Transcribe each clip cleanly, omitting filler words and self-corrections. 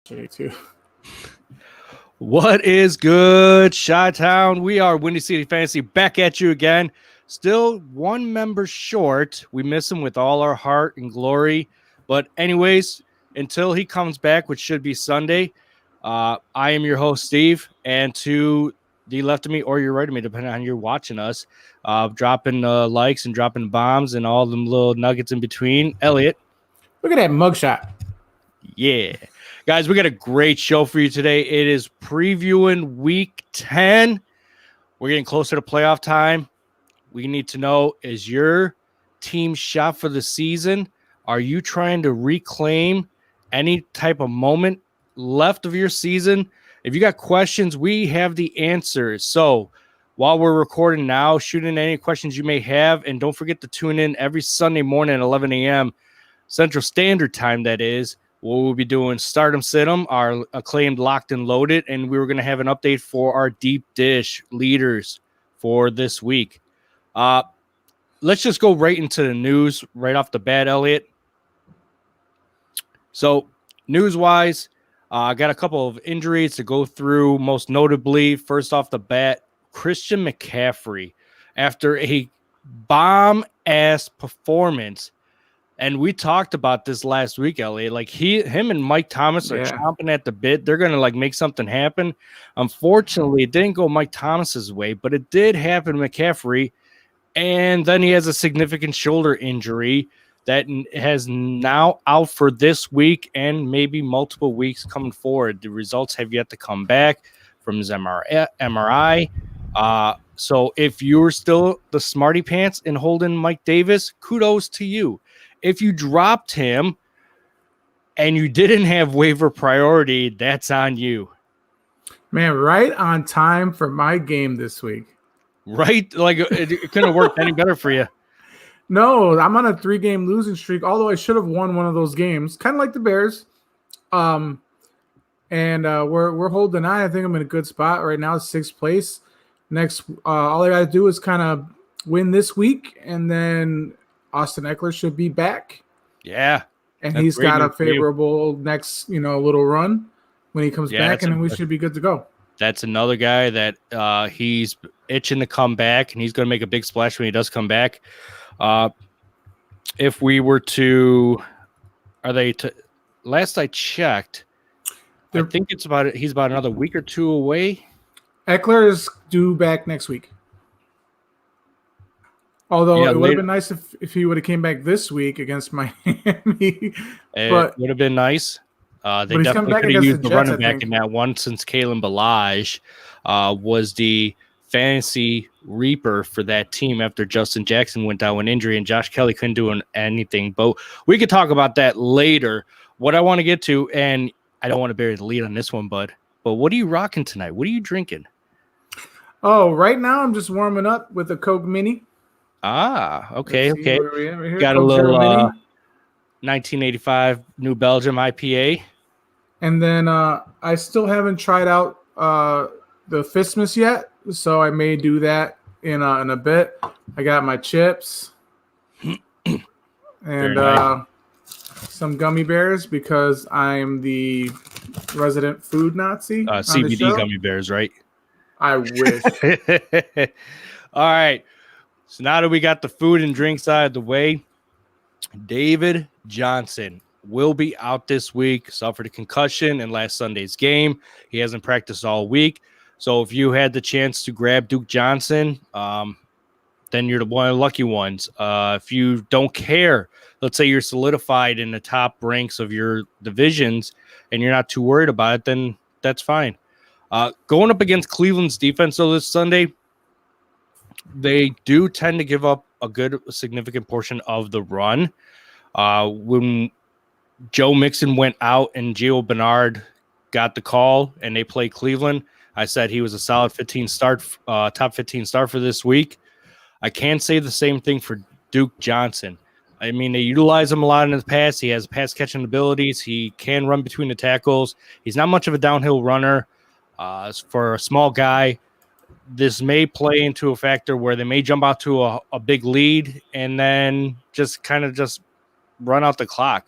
too. What is good, Chi-Town? We are Windy City Fantasy back at you again. Still one member short. We miss him with all our heart and glory. But anyways, until he comes back, which should be Sunday, I am your host, Steve. And to the left of me or your right of me, depending on you're watching us, dropping likes and dropping bombs and all them little nuggets in between, Elliot. Look at that mugshot. Yeah. Guys, we got a great show for you today. It is previewing week 10. We're getting closer to playoff time. We need to know, is your team shot for the season? Are you trying to reclaim any type of moment left of your season? If you got questions, we have the answers. So while we're recording now, shoot in any questions you may have. And don't forget to tune in every Sunday morning at 11 a.m. Central Standard Time, that is. We'll be doing Stardom Situm, our acclaimed Locked and Loaded, and we were going to have an update for our Deep Dish leaders for this week. Let's just go right into the news right off the bat, Elliot. So, news-wise, I got a couple of injuries to go through, most notably, first off the bat, Christian McCaffrey. After a bomb-ass performance, and we talked about this last week, Elliot. Like him and Mike Thomas are chomping at the bit. They're going to like make something happen. Unfortunately, it didn't go Mike Thomas's way, but it did happen to McCaffrey. And then he has a significant shoulder injury that has now out for this week and maybe multiple weeks coming forward. The results have yet to come back from his MRI. So if you're still the smarty pants and holding Mike Davis, kudos to you. If you dropped him and you didn't have waiver priority, that's on you. Man, right on time for my game this week. Right? Like, it couldn't have worked any better for you. No, I'm on a 3-game losing streak, although I should have won one of those games, kind of like the Bears. And we're holding on. I think I'm in a good spot right now, 6th place. Next, all I got to do is kind of win this week, and then Austin Eckler should be back. Yeah. And he's got a favorable next, little run when he comes back, and then we should be good to go. That's another guy that he's itching to come back, and he's going to make a big splash when he does come back. If we were to – last I checked, I think he's about another week or two away. Eckler is due back next week. Although it would have been nice if he would have came back this week against Miami. It would have been nice. They definitely could have used the running back in that one, since Kalen Ballage was the fantasy reaper for that team after Justin Jackson went down with injury and Josh Kelly couldn't do anything. But we could talk about that later. What I want to get to, and I don't want to bury the lead on this one, bud, but what are you rocking tonight? What are you drinking? Oh, right now I'm just warming up with a Coke Mini. Ah, okay. Got a little 1985 New Belgium IPA. And then I still haven't tried out the Fistmas yet, so I may do that in a bit. I got my chips and some gummy bears because I'm the resident food Nazi. CBD gummy bears, right? I wish. All right. So now that we got the food and drinks out of the way, David Johnson will be out this week. Suffered a concussion in last Sunday's game. He hasn't practiced all week. So if you had the chance to grab Duke Johnson, then you're one of the lucky ones. If you don't care, let's say you're solidified in the top ranks of your divisions and you're not too worried about it, then that's fine. Going up against Cleveland's defense, though, this Sunday, they do tend to give up a significant portion of the run. When Joe Mixon went out and Gio Bernard got the call and they play Cleveland, I said he was a solid top 15 start for this week. I can't say the same thing for Duke Johnson. I mean, they utilize him a lot in the past. He has pass catching abilities. He can run between the tackles. He's not much of a downhill runner. For a small guy, this may play into a factor where they may jump out to a big lead and then just run out the clock.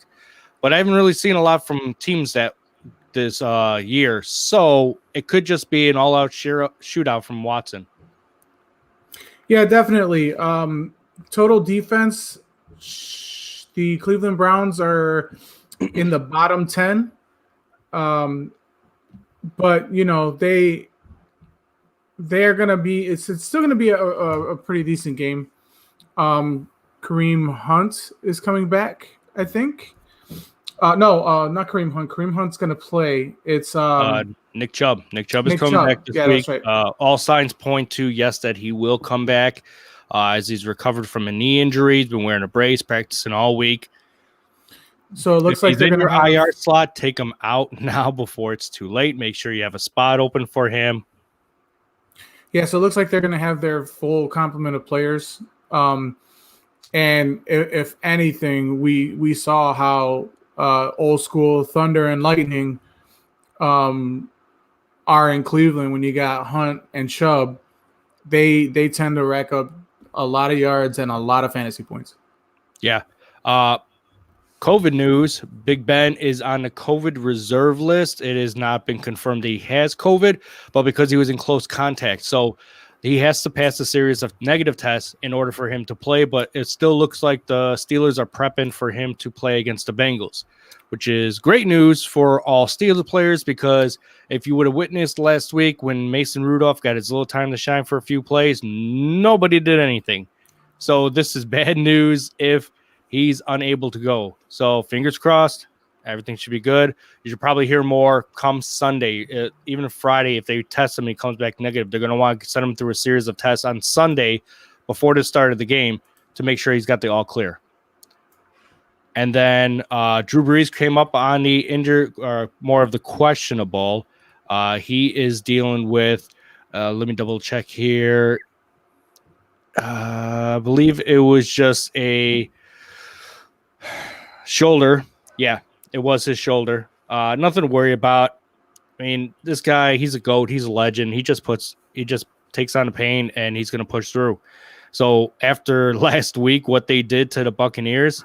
But I haven't really seen a lot from teams that this year. So it could just be an all-out shootout from Watson. Yeah, definitely. Total defense, the Cleveland Browns are in the bottom 10. But you know, they're gonna be it's still gonna be a pretty decent game. Kareem Hunt is coming back, I think. No, not Kareem Hunt. Kareem Hunt's gonna play. It's Nick Chubb. Nick Chubb is Nick coming Chubb. back this Yeah, week. that's right. All signs point to yes that he will come back as he's recovered from a knee injury. He's been wearing a brace, practicing all week. So it looks If like he's they're in gonna your have, IR slot, take him out now before it's too late. Make sure you have a spot open for him. yeah. So it looks like they're gonna have their full complement of players. And if anything, we saw how old school Thunder and Lightning are in Cleveland when you got Hunt and Chubb. They tend to rack up a lot of yards and a lot of fantasy points. Yeah. COVID news. Big Ben is on the COVID reserve list. It has not been confirmed that he has COVID, but because he was in close contact. So he has to pass a series of negative tests in order for him to play, but it still looks like the Steelers are prepping for him to play against the Bengals, which is great news for all Steelers players, because if you would have witnessed last week when Mason Rudolph got his little time to shine for a few plays, nobody did anything. So this is bad news if he's unable to go. So fingers crossed, everything should be good. You should probably hear more come Sunday, even Friday. If they test him and he comes back negative, they're going to want to send him through a series of tests on Sunday before the start of the game to make sure he's got the all clear. And then Drew Brees came up on the injured, or more of the questionable. He is dealing with, let me double check here. I believe it was just a shoulder. Yeah, it was his shoulder. Nothing to worry about. I mean, this guy, he's a GOAT. He's a legend. He just takes on the pain and he's going to push through. So after last week, what they did to the Buccaneers,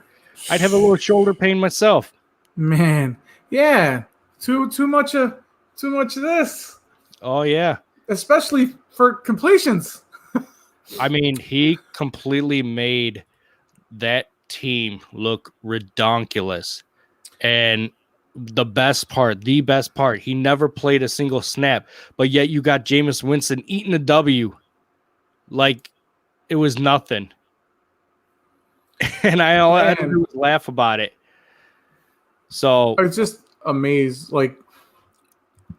I'd have a little shoulder pain myself. Man, yeah, too much of this. Oh yeah, especially for completions. I mean, he completely made that team look redonkulous. And the best part, he never played a single snap, but yet you got Jameis Winston eating a W like it was nothing. And all I had to do was laugh about it. So I was just amazed. Like,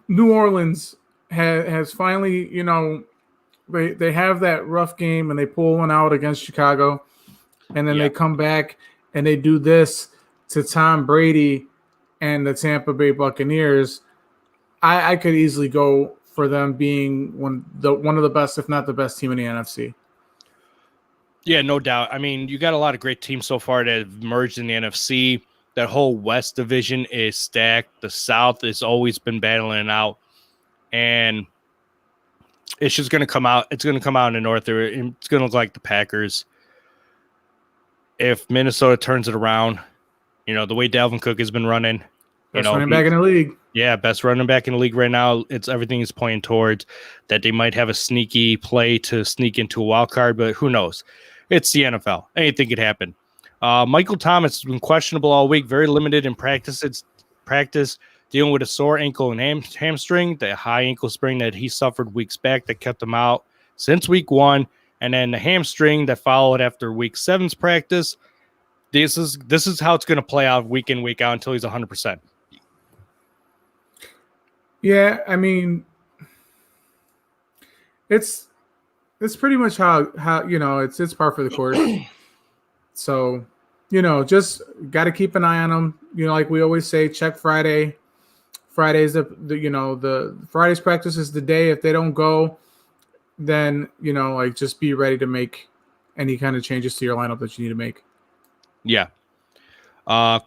New Orleans has finally, you know, they have that rough game and they pull one out against Chicago, and then they come back and they do this to Tom Brady and the Tampa Bay Buccaneers. I could easily go for them being one of the best, if not the best team in the NFC. Yeah, no doubt. I mean, you got a lot of great teams so far that have merged in the NFC. That whole West division is stacked. The South has always been battling it out. And it's just going to come out. It's going to come out in the North. It's going to look like the Packers. If Minnesota turns it around, you know, the way Dalvin Cook has been running. Best running back in the league. Yeah, best running back in the league right now. Everything is pointing towards that they might have a sneaky play to sneak into a wild card, but who knows? It's the NFL. Anything could happen. Michael Thomas has been questionable all week, very limited in practice, dealing with a sore ankle and hamstring, the high ankle sprain that he suffered weeks back that kept him out since week 1, and then the hamstring that followed after week 7's practice. This is how it's going to play out week in, week out until he's 100%. Yeah, I mean, it's pretty much how you know, it's par for the course. So, you know, just got to keep an eye on them. You know, like we always say, check Friday. Friday's the Friday's practice is the day. If they don't go, then, you know, like, just be ready to make any kind of changes to your lineup that you need to make. Yeah.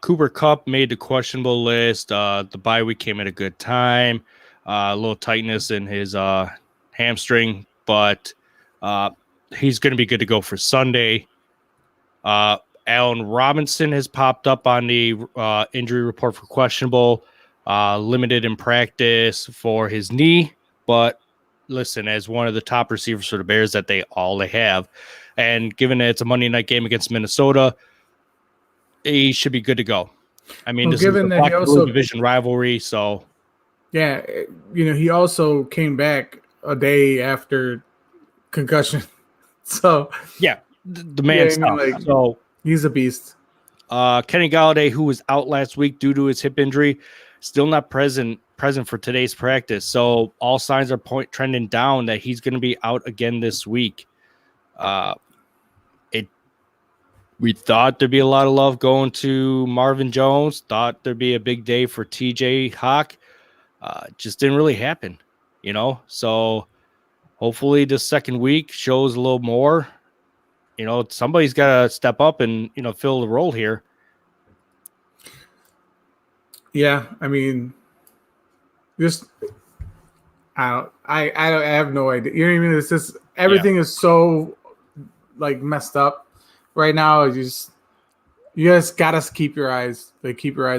Cooper Kupp made the questionable list. The bye week came at a good time. A little tightness in his hamstring, but he's going to be good to go for Sunday. Allen Robinson has popped up on the injury report for questionable. limited in practice for his knee. But listen, as one of the top receivers for the Bears that they have, and given that it's a Monday night game against Minnesota, he should be good to go. I mean, Well, this is given the that he also division rivalry, so yeah, he also came back a day after concussion, so yeah, the man's tough. So he's a beast. Kenny Golladay, who was out last week due to his hip injury, still not present for today's practice. So all signs are trending down that he's going to be out again this week. We thought there'd be a lot of love going to Marvin Jones. Thought there'd be a big day for T.J. Hawk. Just didn't really happen, So hopefully this second week shows a little more. Somebody's got to step up and fill the role here. Yeah, I mean, I have no idea. You know what I mean? It's just everything is so messed up right now. You just gotta keep your eyes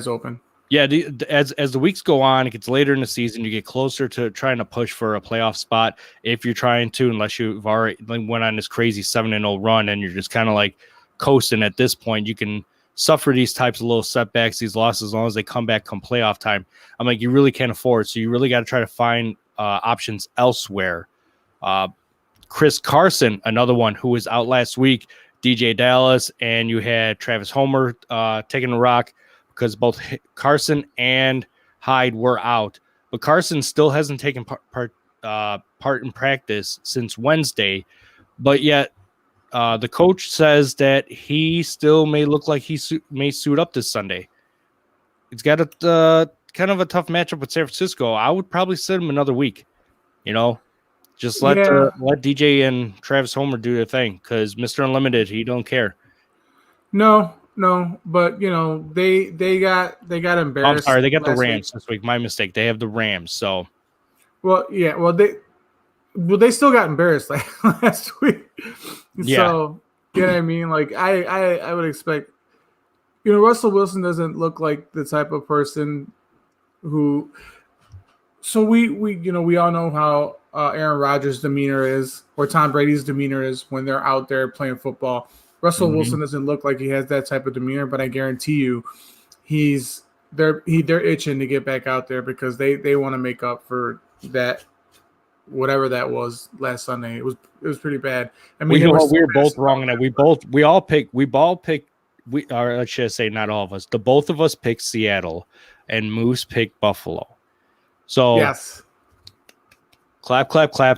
open. Yeah, as the weeks go on, it gets later in the season. You get closer to trying to push for a playoff spot. If you're trying to, unless you've already went on this crazy 7-0 run and you're just kind of coasting at this point, you can suffer these types of little setbacks, these losses, as long as they come back come playoff time. You really can't afford. So you really got to try to find options elsewhere. Chris Carson, another one who was out last week, DJ Dallas, and you had Travis Homer taking a rock because both Carson and Hyde were out. But Carson still hasn't taken part in practice since Wednesday. But yet the coach says that he still may look like he may suit up this Sunday. It's got a kind of a tough matchup with San Francisco. I would probably sit him another week, Just let DJ and Travis Homer do their thing because Mr. Unlimited, he don't care. No, but they got embarrassed. I'm sorry, they got the Rams this week. My mistake. They have the Rams. So, they still got embarrassed last week. Yeah. So you know what I mean? I would expect. Russell Wilson doesn't look like the type of person who. So we all know how Aaron Rodgers' demeanor is, or Tom Brady's demeanor is when they're out there playing football. Russell Wilson doesn't look like he has that type of demeanor, but I guarantee you, they're itching to get back out there because they want to make up for that, whatever that was last Sunday. It was pretty bad. I mean, we were both wrong in that. We all picked. Or I should say, not all of us. The both of us picked Seattle, and Moose picked Buffalo. So yes. Clap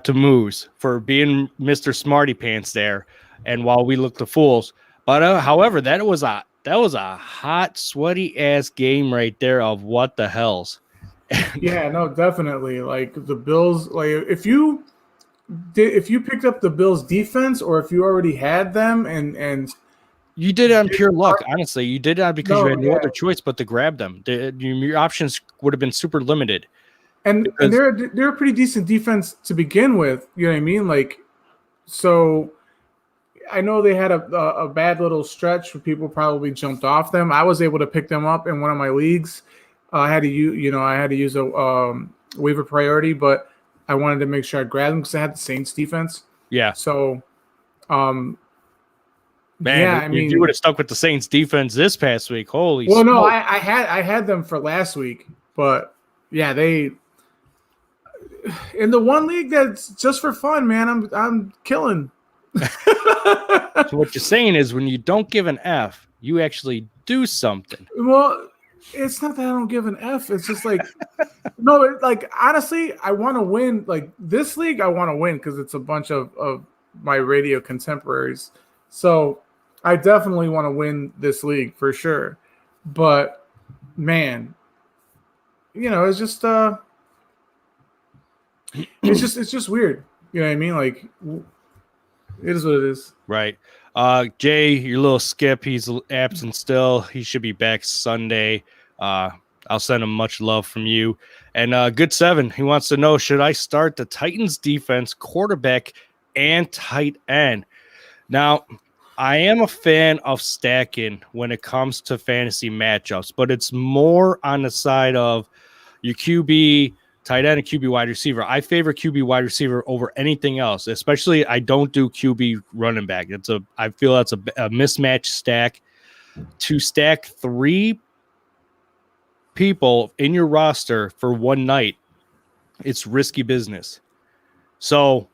to Moose for being Mr. Smarty Pants there. And while we look the fools, but however, that was a hot, sweaty ass game right there of what the hells. Yeah, no, definitely. The Bills, if you picked up the Bills defense, or if you already had them, and you did it on pure luck, honestly, you did it because you had no other choice but to grab them. Your options would have been super limited. And they're a pretty decent defense to begin with. You know what I mean? So I know they had a bad little stretch where people probably jumped off them. I was able to pick them up in one of my leagues. I had to use a waiver priority, but I wanted to make sure I grabbed them because I had the Saints defense. Yeah. So, man, if you would have stuck with the Saints defense this past week, holy. Well, no, I had them for last week, but yeah, they. In the one league that's just for fun, man, I'm killing. So what you're saying is when you don't give an F, you actually do something. Well, it's not that I don't give an F. It's just no, honestly, I want to win. This league, I want to win because it's a bunch of my radio contemporaries. So I definitely want to win this league for sure. But man, it's just it's just weird. You know what I mean? It is what it is. Right. Jay, your little skip, he's absent still. He should be back Sunday. I'll send him much love from you. And Good Seven, he wants to know, should I start the Titans defense, quarterback, and tight end? Now, I am a fan of stacking when it comes to fantasy matchups, but it's more on the side of your QB, tight end, and QB wide receiver. I favor QB wide receiver over anything else, especially I don't do QB running back. I feel that's a mismatch stack. To stack 3 people in your roster for one night, it's risky business. So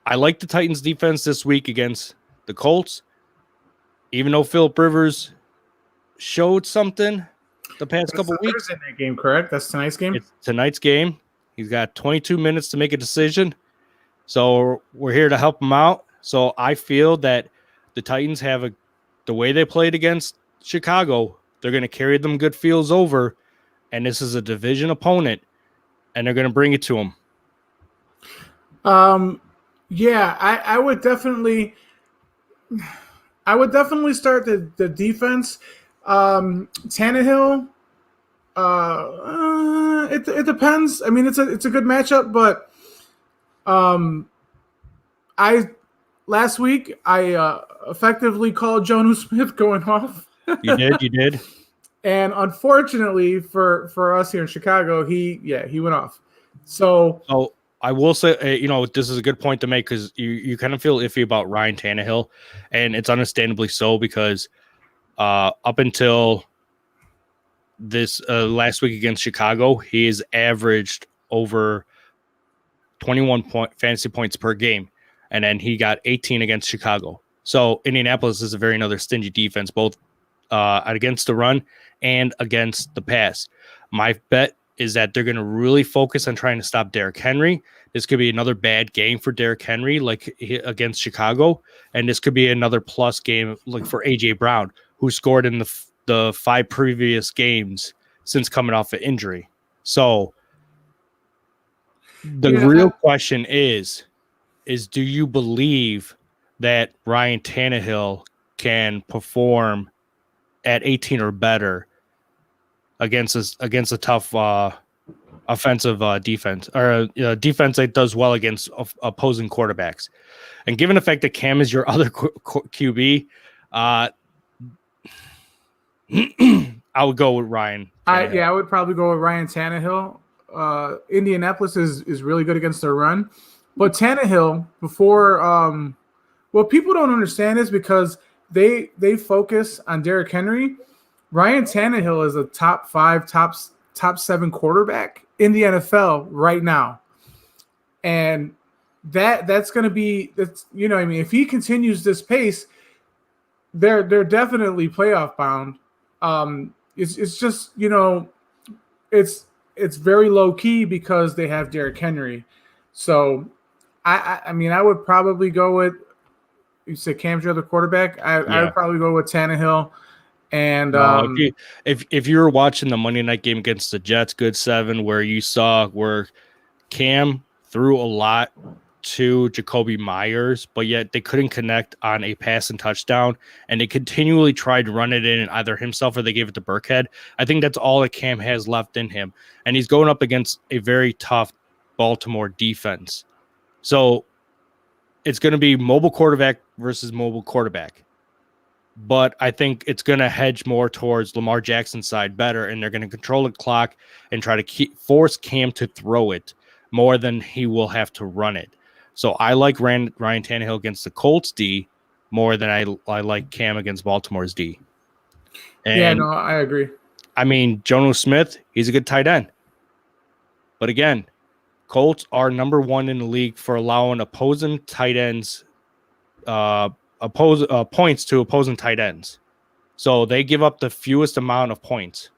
I like the Titans defense this week against the Colts, even though Phillip Rivers showed something the past couple weeks. Thursday night game, correct? That's tonight's game? It's tonight's game. He's got 22 minutes to make a decision. So we're here to help him out. So I feel that the Titans have the way they played against Chicago, they're going to carry them good fields over, and this is a division opponent, and they're going to bring it to them. Yeah, I would definitely start the defense. Tannehill, it depends. I mean, it's a good matchup, but last week I effectively called Jonnu Smith going off. You did. And unfortunately for us here in Chicago, he went off. So I will say, this is a good point to make because you kind of feel iffy about Ryan Tannehill, and it's understandably so because up until this last week against Chicago, he has averaged over 21 fantasy points per game, and then he got 18 against Chicago. So Indianapolis is a very another stingy defense, both against the run and against the pass. My bet is that they're going to really focus on trying to stop Derrick Henry. This could be another bad game for Derrick Henry, like against Chicago, and this could be another plus game, like for AJ Brown, who scored in the 5 previous games since coming off an injury. So the real question is do you believe that Ryan Tannehill can perform at 18 or better against a tough offensive defense, or a defense that does well against opposing quarterbacks? And given the fact that Cam is your other QB, I would go with Ryan. I would probably go with Ryan Tannehill. Indianapolis is really good against their run, but Tannehill before what people don't understand is because they focus on Derrick Henry. Ryan Tannehill is a top 5, top 7 quarterback in the NFL right now, and that's going to be if he continues this pace, they're definitely playoff bound. It's just it's very low key because they have Derrick Henry. So I mean I would probably go with, you said Cam's your other quarterback. I would probably go with Tannehill. And if you were watching the Monday night game against the Jets, good 7, where you saw where Cam threw a lot to Jacoby Myers, but yet they couldn't connect on a pass and touchdown, and they continually tried to run it in either himself or they gave it to Burkhead. I think that's all that Cam has left in him, and he's going up against a very tough Baltimore defense. So it's going to be mobile quarterback versus mobile quarterback. But I think it's going to hedge more towards Lamar Jackson's side better, and they're going to control the clock and try to force Cam to throw it more than he will have to run it. So I like Ryan Tannehill against the Colts D more than I like Cam against Baltimore's D. And I agree. I mean, Jonnu Smith, he's a good tight end. But again, Colts are number 1 in the league for allowing opposing tight ends points to opposing tight ends. So they give up the fewest amount of points.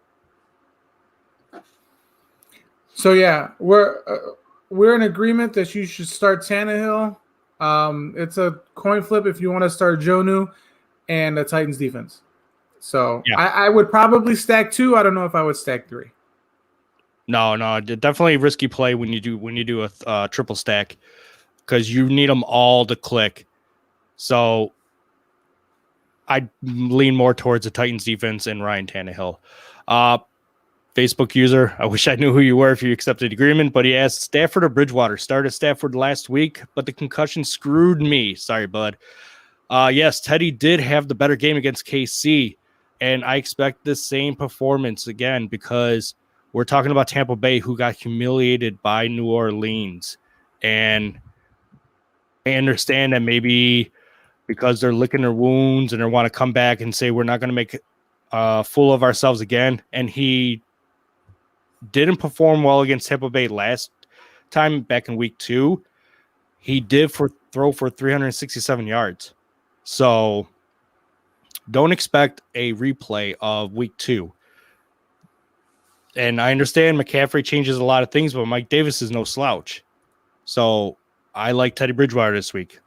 So yeah, we're in agreement that you should start Tannehill. It's a coin flip if you want to start Jonnu and the Titans defense. So yeah. I would probably stack 2. I don't know if I would stack 3. No, definitely risky play when you do a triple stack, because you need them all to click. So I lean more towards the Titans defense and Ryan Tannehill. Facebook user, I wish I knew who you were if you accepted the agreement, but he asked, Stafford or Bridgewater? Started Stafford last week, but the concussion screwed me. Sorry, bud. Yes, Teddy did have the better game against KC, and I expect the same performance again because We're talking about Tampa Bay, who got humiliated by New Orleans. And I understand that maybe because they're licking their wounds and they want to come back and say we're not going to make a fool of ourselves again. And he didn't perform well against Tampa Bay last time back in week 2. He did throw for 367 yards. So don't expect a replay of week 2. And I understand McCaffrey changes a lot of things, but Mike Davis is no slouch. So I like Teddy Bridgewater this week.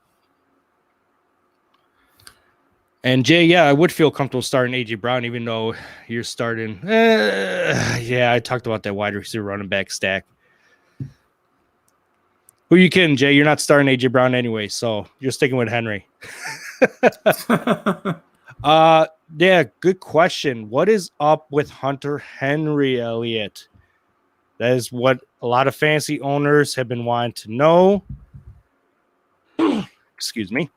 And Jay, yeah, I would feel comfortable starting A.J. Brown, even though you're starting. Yeah, I talked about that wide receiver running back stack. Who you kidding, Jay? You're not starting A.J. Brown anyway, so you're sticking with Henry. Yeah, good question. What is up with Hunter Henry, Elliott? That is what a lot of fantasy owners have been wanting to know. Excuse me.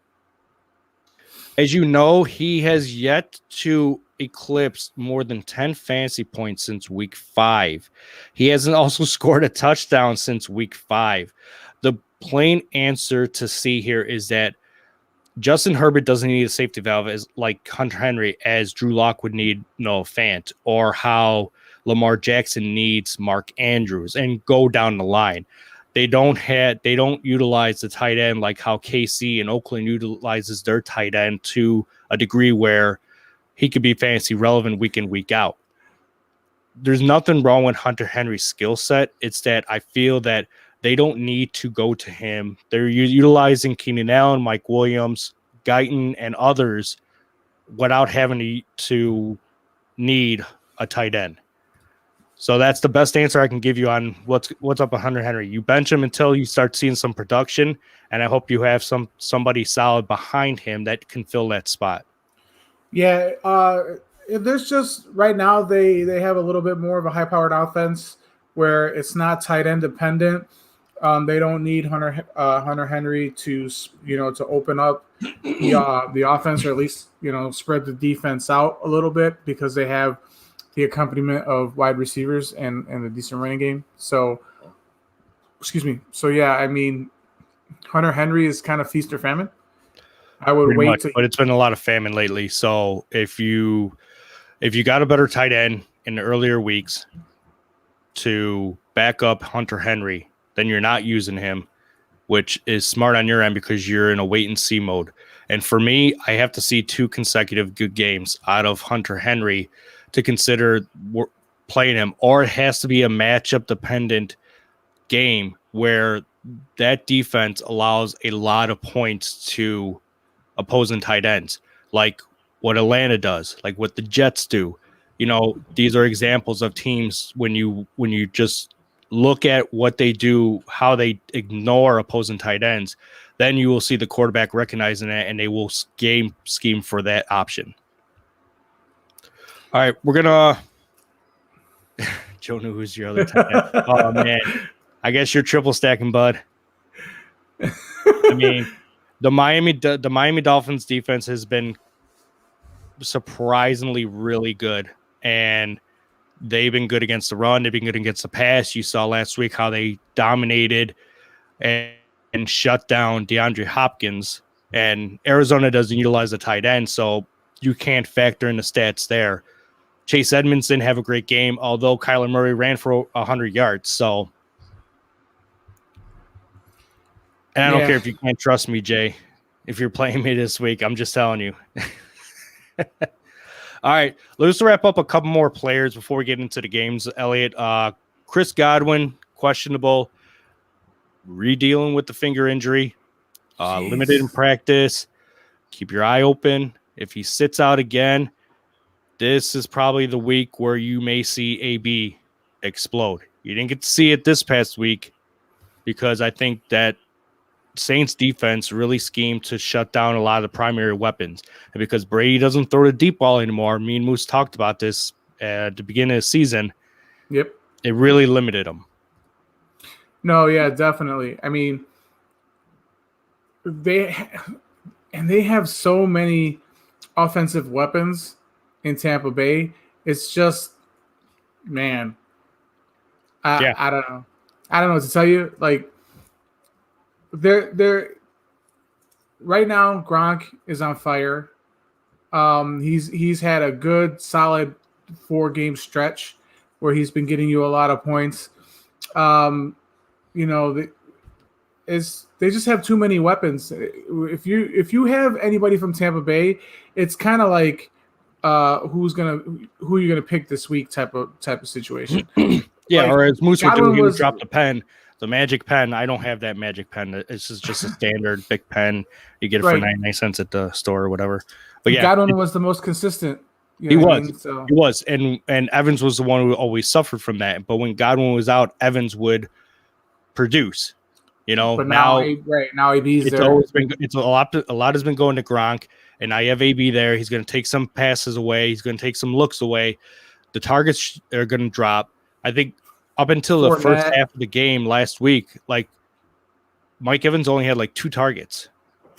As you know, he has yet to eclipse more than 10 fantasy points since week 5. He hasn't also scored a touchdown since week 5. The plain answer to see here is that Justin Herbert doesn't need a safety valve as like Hunter Henry, as Drew Lock would need Noah Fant, or how Lamar Jackson needs Mark Andrews, and go down the line. They don't utilize the tight end like how KC and Oakland utilizes their tight end to a degree where he could be fantasy relevant week in, week out. There's nothing wrong with Hunter Henry's skill set. It's that I feel that they don't need to go to him. They're utilizing Keenan Allen, Mike Williams, Guyton, and others without having to need a tight end. So that's the best answer I can give you on what's up with Hunter Henry. You bench him until you start seeing some production, and I hope you have somebody solid behind him that can fill that spot. Yeah, there's just right now they have a little bit more of a high-powered offense where it's not tight end dependent. They don't need Hunter Henry to open up the offense, or at least spread the defense out a little bit, because they have the accompaniment of wide receivers and a decent running game. So, excuse me. So yeah, I mean, Hunter Henry is kind of feast or famine. I would Pretty wait much, but it's been a lot of famine lately. So if you got a better tight end in the earlier weeks to back up Hunter Henry, then you're not using him, which is smart on your end because you're in a wait and see mode. And for me, I have to see 2 consecutive good games out of Hunter Henry to consider playing him, or it has to be a matchup dependent game where that defense allows a lot of points to opposing tight ends, like what Atlanta does, like what the Jets do. These are examples of teams when you just look at what they do, how they ignore opposing tight ends, then you will see the quarterback recognizing that, and they will scheme for that option. All right, we're gonna. Joe knew who's your other tight end. Oh man, I guess you're triple stacking, bud. I mean, the Miami Dolphins defense has been surprisingly really good, and they've been good against the run. They've been good against the pass. You saw last week how they dominated and shut down DeAndre Hopkins. And Arizona doesn't utilize the tight end, so you can't factor in the stats there. Chase Edmonds didn't have a great game, although Kyler Murray ran for 100 yards. So, and I don't care if you can't trust me, Jay. If you're playing me this week, I'm just telling you. All right, let's wrap up a couple more players before we get into the games. Elliot, Chris Godwin, questionable, redealing with the finger injury, limited in practice. Keep your eye open. If he sits out again, this is probably the week where you may see AB explode. You didn't get to see it this past week because I think that Saints defense really schemed to shut down a lot of the primary weapons. And because Brady doesn't throw the deep ball anymore, me and Moose talked about this at the beginning of the season. Yep. It really limited them. No, yeah, definitely. I mean, they have so many offensive weapons in Tampa Bay. It's just, man, Yeah. I don't know. I don't know what to tell you. Like they're right now. Gronk is on fire. He's had a good solid 4-game stretch where he's been getting you a lot of points. Um, you know, they just have too many weapons. If you have anybody from Tampa Bay, it's kind of like who you're gonna pick this week type of situation. Yeah, Like, or as Moose would do, Godwin he would was drop the pen, the magic pen. I don't have that magic pen. It's just a standard big pen. You get it for right. 99 cents at the store or whatever. But yeah, Godwin was the most consistent. You he know what I was. mean? So He was, and Evans was the one who always suffered from that. But when Godwin was out, Evans would produce. You know, but now now AB's it's there. always been a lot has been going to Gronk, and now you have AB there. He's going to take some passes away. He's going to take some looks away. The targets are going to drop. I think up until the first half of the game last week, like Mike Evans only had like 2 targets,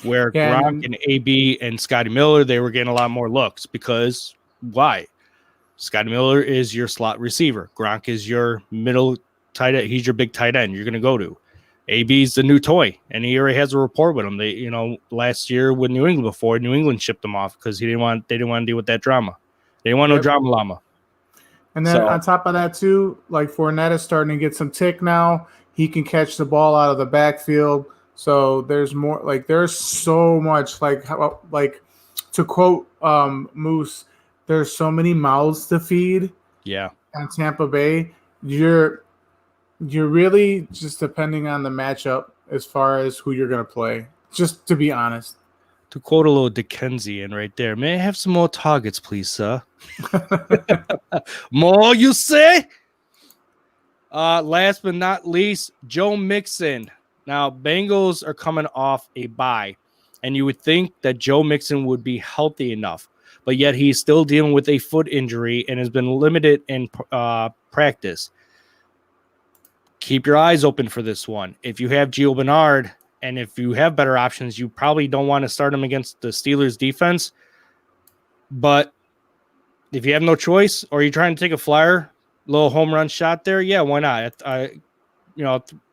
where Gronk and AB and Scotty Miller, they were getting a lot more looks because why? Scotty Miller is your slot receiver. Gronk is your middle tight end. He's your big tight end you're going to go to. AB's the new toy, and he already has a rapport with him. They, last year with New England before, New England shipped him off because they didn't want to deal with that drama. They didn't want no drama llama. And then on top of that, too, like Fournette is starting to get some tick now. He can catch the ball out of the backfield. So there's more. Like there's so much. Like to quote Moose, there's so many mouths to feed. Yeah. On Tampa Bay, you're really just depending on the matchup as far as who you're gonna play. Just to be honest. To quote a little Dickensian right there, may I have some more targets, please, sir? More, you say? Last but not least, Joe Mixon. Now, Bengals are coming off a bye, and you would think that Joe Mixon would be healthy enough, but yet he's still dealing with a foot injury and has been limited in practice. Keep your eyes open for this one. If you have Gio Bernard, and if you have better options, you probably don't want to start him against the Steelers defense. But if you have no choice, or you're trying to take a flyer, little home run shot there, yeah, why not?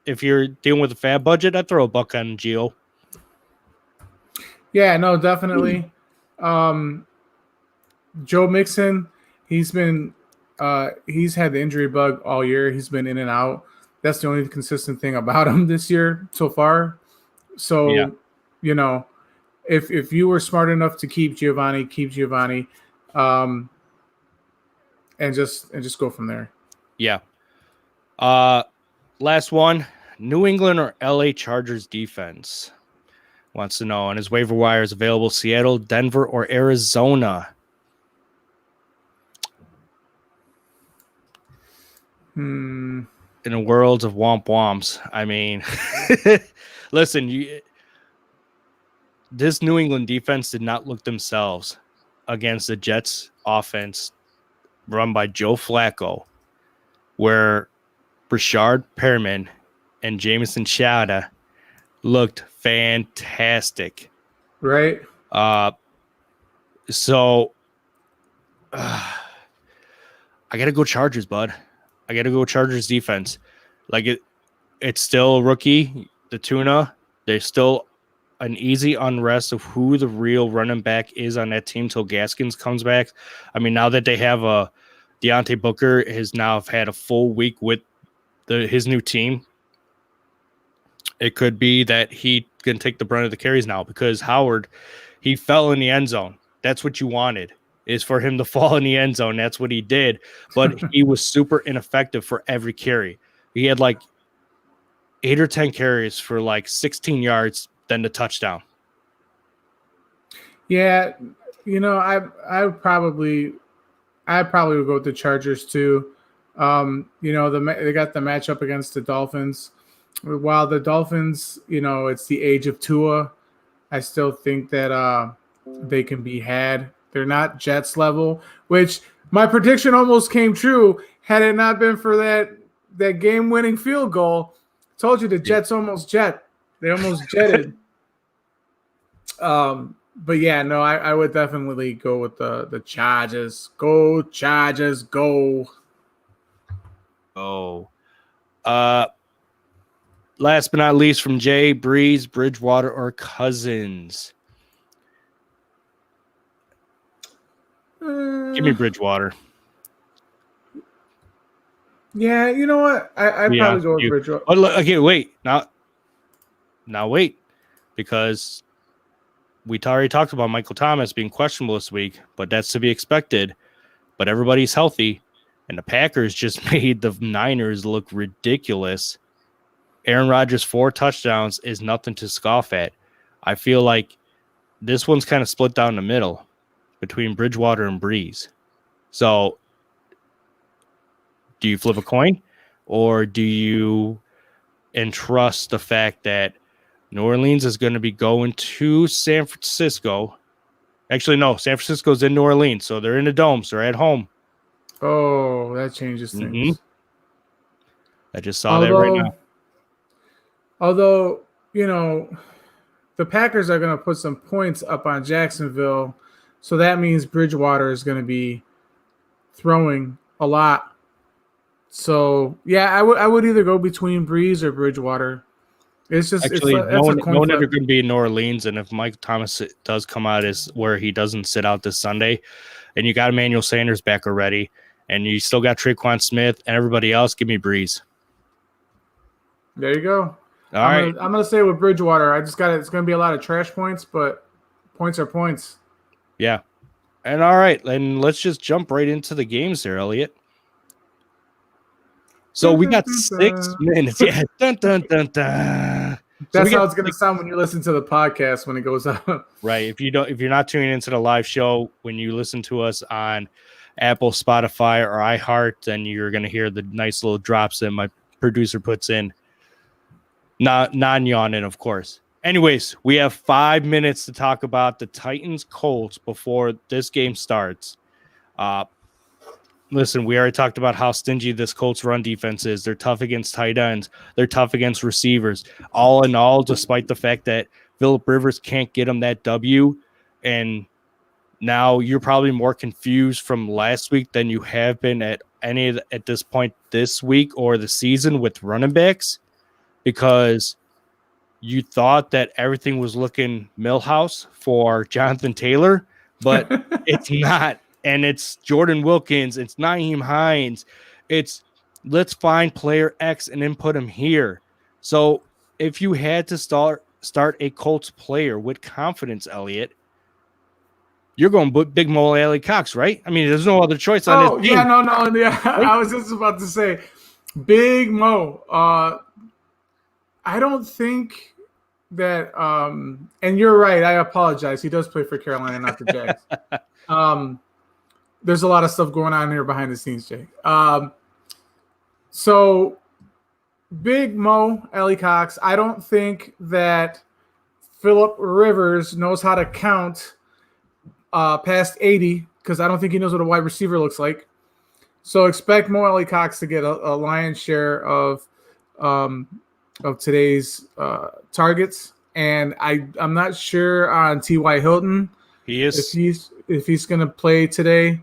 If you're dealing with a fab budget, I'd throw a buck on Gio. Yeah, no, definitely. Joe Mixon, he's had the injury bug all year. He's been in and out. That's the only consistent thing about him this year so far. So, if you were smart enough to keep Giovanni, and just go from there. Yeah. Last one, New England or LA Chargers defense wants to know on his waiver wire is available Seattle, Denver, or Arizona. In a world of womp womps, I mean, listen, this New England defense did not look themselves against the Jets offense run by Joe Flacco, where Brashard Perriman and Jamison Shada looked fantastic. Right. So I got to go Chargers, bud. I got to go Chargers defense. Like it's still a rookie, the Tuna. There's still an easy unrest of who the real running back is on that team till Gaskins comes back. I mean, now that they have Deontay Booker has now had a full week with his new team, it could be that he can take the brunt of the carries now because Howard, he fell in the end zone. That's what you wanted, is for him to fall in the end zone. That's what he did. But he was super ineffective for every carry. He had like 8 or 10 carries for like 16 yards, then the touchdown. Yeah, I probably would go with the Chargers too. They got the matchup against the Dolphins. While the Dolphins, it's the age of Tua, I still think that they can be had. They're not Jets level, which my prediction almost came true had it not been for that game-winning field goal. I told you the Jets almost jet. They almost jetted. But yeah, no, I would definitely go with the Chargers. Go Chargers, go. Oh, Last but not least, from Jay, Breeze, Bridgewater, or Cousins? Give me Bridgewater. Yeah, you know what? I'd probably go with Bridgewater. But okay, wait. Now wait. Because we already talked about Michael Thomas being questionable this week, but that's to be expected. But everybody's healthy, and the Packers just made the Niners look ridiculous. Aaron Rodgers' 4 touchdowns is nothing to scoff at. I feel like this one's kind of split down the middle between Bridgewater and Breeze. So do you flip a coin, or do you entrust the fact that New Orleans is going to be going to San Francisco? Actually, no, San Francisco's in New Orleans, so they're in the dome, so they're at home. Oh, that changes things. I just saw that right now. Although, you know, the Packers are going to put some points up on Jacksonville, so that means Bridgewater is going to be throwing a lot. So, yeah, I would either go between Breeze or Bridgewater. It's just actually no one ever going to be in New Orleans, and if Mike Thomas does come out as where he doesn't sit out this Sunday, and you got Emmanuel Sanders back already, and you still got Traquan Smith and everybody else, give me Breeze. There you go. I'm gonna stay with Bridgewater. It's gonna be a lot of trash points, but points are points. Yeah. And all right, then let's just jump right into the games there, Elliot. So we got 6 minutes. Yeah. Dun, dun, dun, dun. That's how it's gonna sound when you listen to the podcast when it goes out. Right. If you're not tuning into the live show, when you listen to us on Apple, Spotify, or iHeart, then you're gonna hear the nice little drops that my producer puts in. Non-yawning, of course. Anyways, we have 5 minutes to talk about the Titans Colts before this game starts. Listen, we already talked about how stingy this Colts run defense is. They're tough against tight ends. They're tough against receivers. All in all, despite the fact that Phillip Rivers can't get them that W, and now you're probably more confused from last week than you have been at this point this week or the season with running backs, because you thought that everything was looking Millhouse for Jonathan Taylor, but it's not. And it's Jordan Wilkins. It's Nyheim Hines. It's let's find player X and then put him here. So if you had to start a Colts player with confidence, Elliot, you're going Big Mo Alley Cox, right? I mean, there's no other choice on this team. Yeah, no. Yeah. Right? I was just about to say Big Mo. I don't think that and you're right, I apologize. He does play for Carolina, not the Jags. There's a lot of stuff going on here behind the scenes, Jay. So Big Mo, Alley Cox, I don't think that Phillip Rivers knows how to count past 80, because I don't think he knows what a wide receiver looks like. So expect Mo Alley Cox to get a lion's share of today's targets. And I'm not sure on T.Y. Hilton. He is if he's going to play today.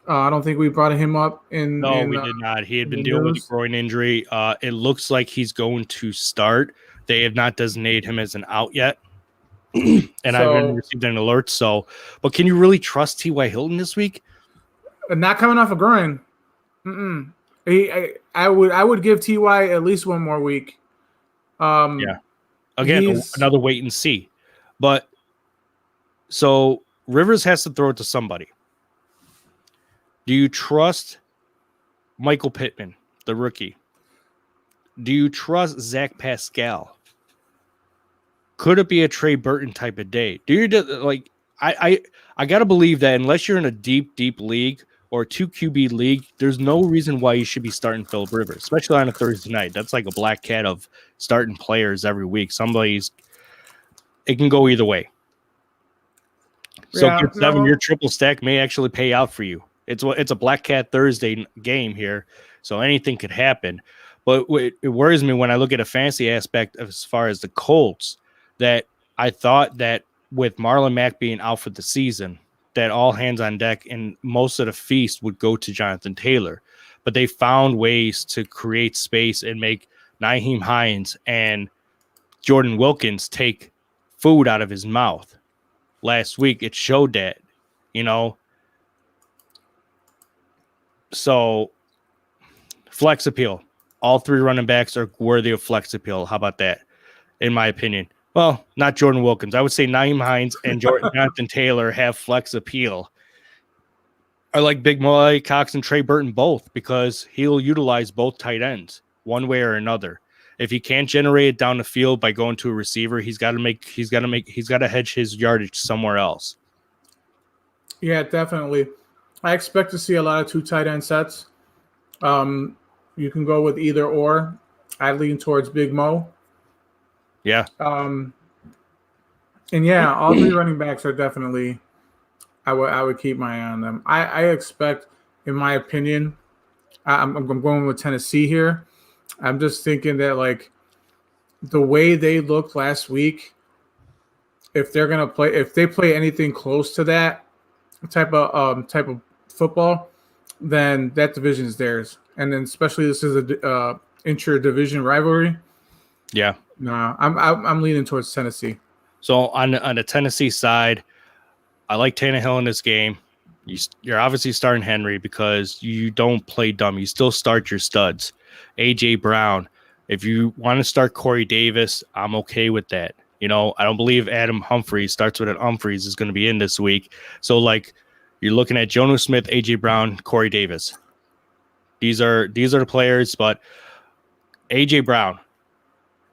I don't think we brought him up in. No, we did not. He had been dealing with a groin injury. It looks like he's going to start. They have not designated him as an out yet, and I haven't received an alert. So, but can you really trust T.Y. Hilton this week? Not coming off a groin. I would give T.Y. at least one more week. Yeah. Again, another wait and see. But so Rivers has to throw it to somebody. Do you trust Michael Pittman, the rookie? Do you trust Zach Pascal? Could it be a Trey Burton type of day? Do you like? I gotta believe that unless you're in a deep league or a 2 QB league, there's no reason why you should be starting Phillip Rivers, especially on a Thursday night. That's like a black cat of starting players every week. It can go either way. So your triple stack may actually pay out for you. It's a Black Cat Thursday game here, so anything could happen. But it worries me when I look at a fantasy aspect as far as the Colts, that I thought that with Marlon Mack being out for the season, that all hands on deck and most of the feast would go to Jonathan Taylor. but they found ways to create space and make Nyheim Hines and Jordan Wilkins take food out of his mouth. Last week, it showed that, So, flex appeal. All 3 running backs are worthy of flex appeal. How about that, in my opinion? Well, not Jordan Wilkins. I would say Nyheim Hines and Jonathan Taylor have flex appeal. I like Big Mo, Cox, and Trey Burton both because he'll utilize both tight ends one way or another. If he can't generate it down the field by going to a receiver, he's got to hedge his yardage somewhere else. Yeah, definitely. I expect to see a lot of 2 tight end sets. You can go with either or. I lean towards Big Mo. Yeah. And yeah, all 3 running backs are definitely. I would keep my eye on them. I expect, in my opinion, I'm going with Tennessee here. I'm just thinking that like the way they looked last week, if they play anything close to that type of football, then that division is theirs. And then especially this is a intra-division rivalry. Yeah. No, I'm leaning towards Tennessee. So on the Tennessee side, I like Tannehill in this game. You're obviously starting Henry because you don't play dumb. You still start your studs. A.J. Brown. If you want to start Corey Davis, I'm okay with that. I don't believe Adam Humphries starts with an Humphries is going to be in this week. So, you're looking at Jonnu Smith, A.J. Brown, Corey Davis. These are the players, but A.J. Brown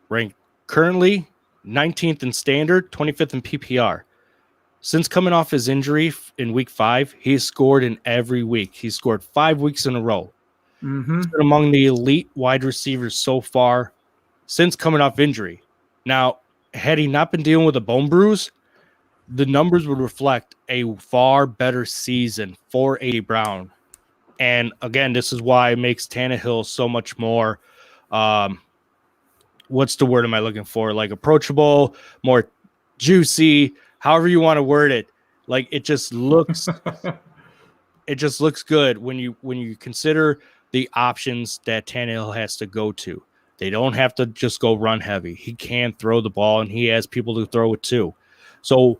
ranked currently 19th in standard, 25th in PPR. Since coming off his injury in week 5, he's scored in every week. He's scored 5 weeks in a row. Mm-hmm. He's been among the elite wide receivers so far since coming off injury. Now, had he not been dealing with a bone bruise, the numbers would reflect a far better season for A.J. Brown. And again, this is why it makes Tannehill so much more, what's the word am I looking for? Like approachable, more juicy, however you want to word it. Like it just looks good when you consider the options that Tannehill has to go to. They don't have to just go run heavy. He can throw the ball, and he has people to throw it to. So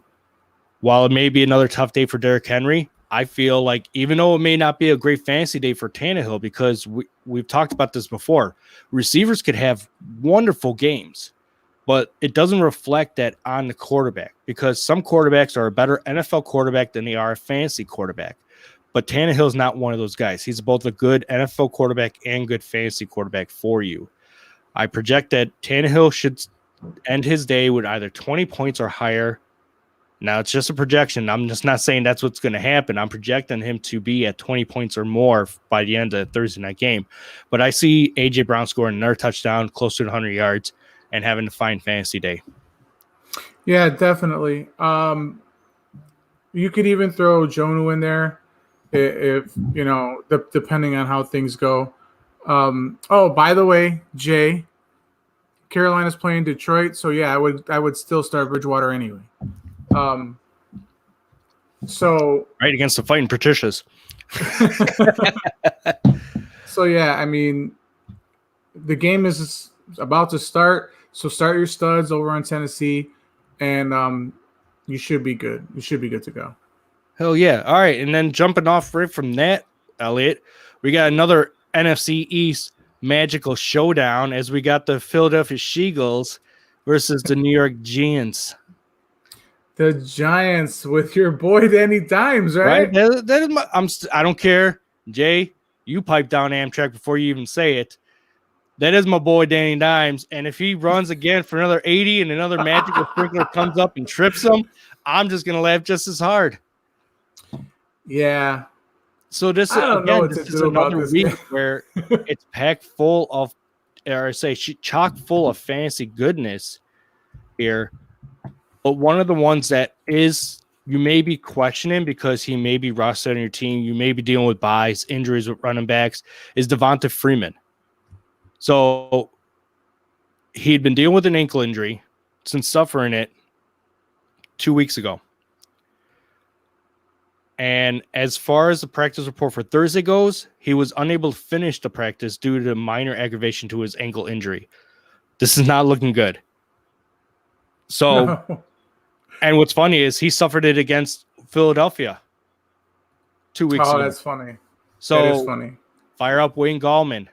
while it may be another tough day for Derrick Henry, I feel like even though it may not be a great fantasy day for Tannehill, because we've talked about this before, receivers could have wonderful games, but it doesn't reflect that on the quarterback because some quarterbacks are a better NFL quarterback than they are a fantasy quarterback. But Tannehill's not one of those guys. He's both a good NFL quarterback and good fantasy quarterback for you. I project that Tannehill should end his day with either 20 points or higher. Now, it's just a projection. I'm just not saying that's what's going to happen. I'm projecting him to be at 20 points or more by the end of the Thursday night game. But I see A.J. Brown scoring another touchdown, close to 100 yards, and having a fine fantasy day. Yeah, definitely. You could even throw Jonnu in there if depending on how things go. By the way, Jay, Carolina's playing Detroit, so yeah, I would still start Bridgewater anyway. So right against the Fighting Patricias. So yeah, I mean, the game is about to start. So start your studs over on Tennessee, and you should be good. You should be good to go. Hell yeah! All right, and then jumping off right from that, Elliot, we got another NFC East magical showdown as we got the Philadelphia Eagles versus the New York Giants. The Giants with your boy Danny Dimes, right? That is I don't care, Jay. You pipe down Amtrak before you even say it. That is my boy Danny Dimes, and if he runs again for another 80 and another magical sprinkler comes up and trips him, I'm just gonna laugh just as hard. Yeah. So this is another week where it's packed full of, or I say, chock full of fantasy goodness here. But one of the ones that is you may be questioning because he may be rostered on your team, you may be dealing with buys, injuries with running backs, is Devonta Freeman. So he'd been dealing with an ankle injury since suffering it 2 weeks ago. And as far as the practice report for Thursday goes, he was unable to finish the practice due to minor aggravation to his ankle injury. This is not looking good. So, No. and what's funny is he suffered it against Philadelphia 2 weeks ago. Oh, that's funny. So that is funny. Fire up Wayne Gallman.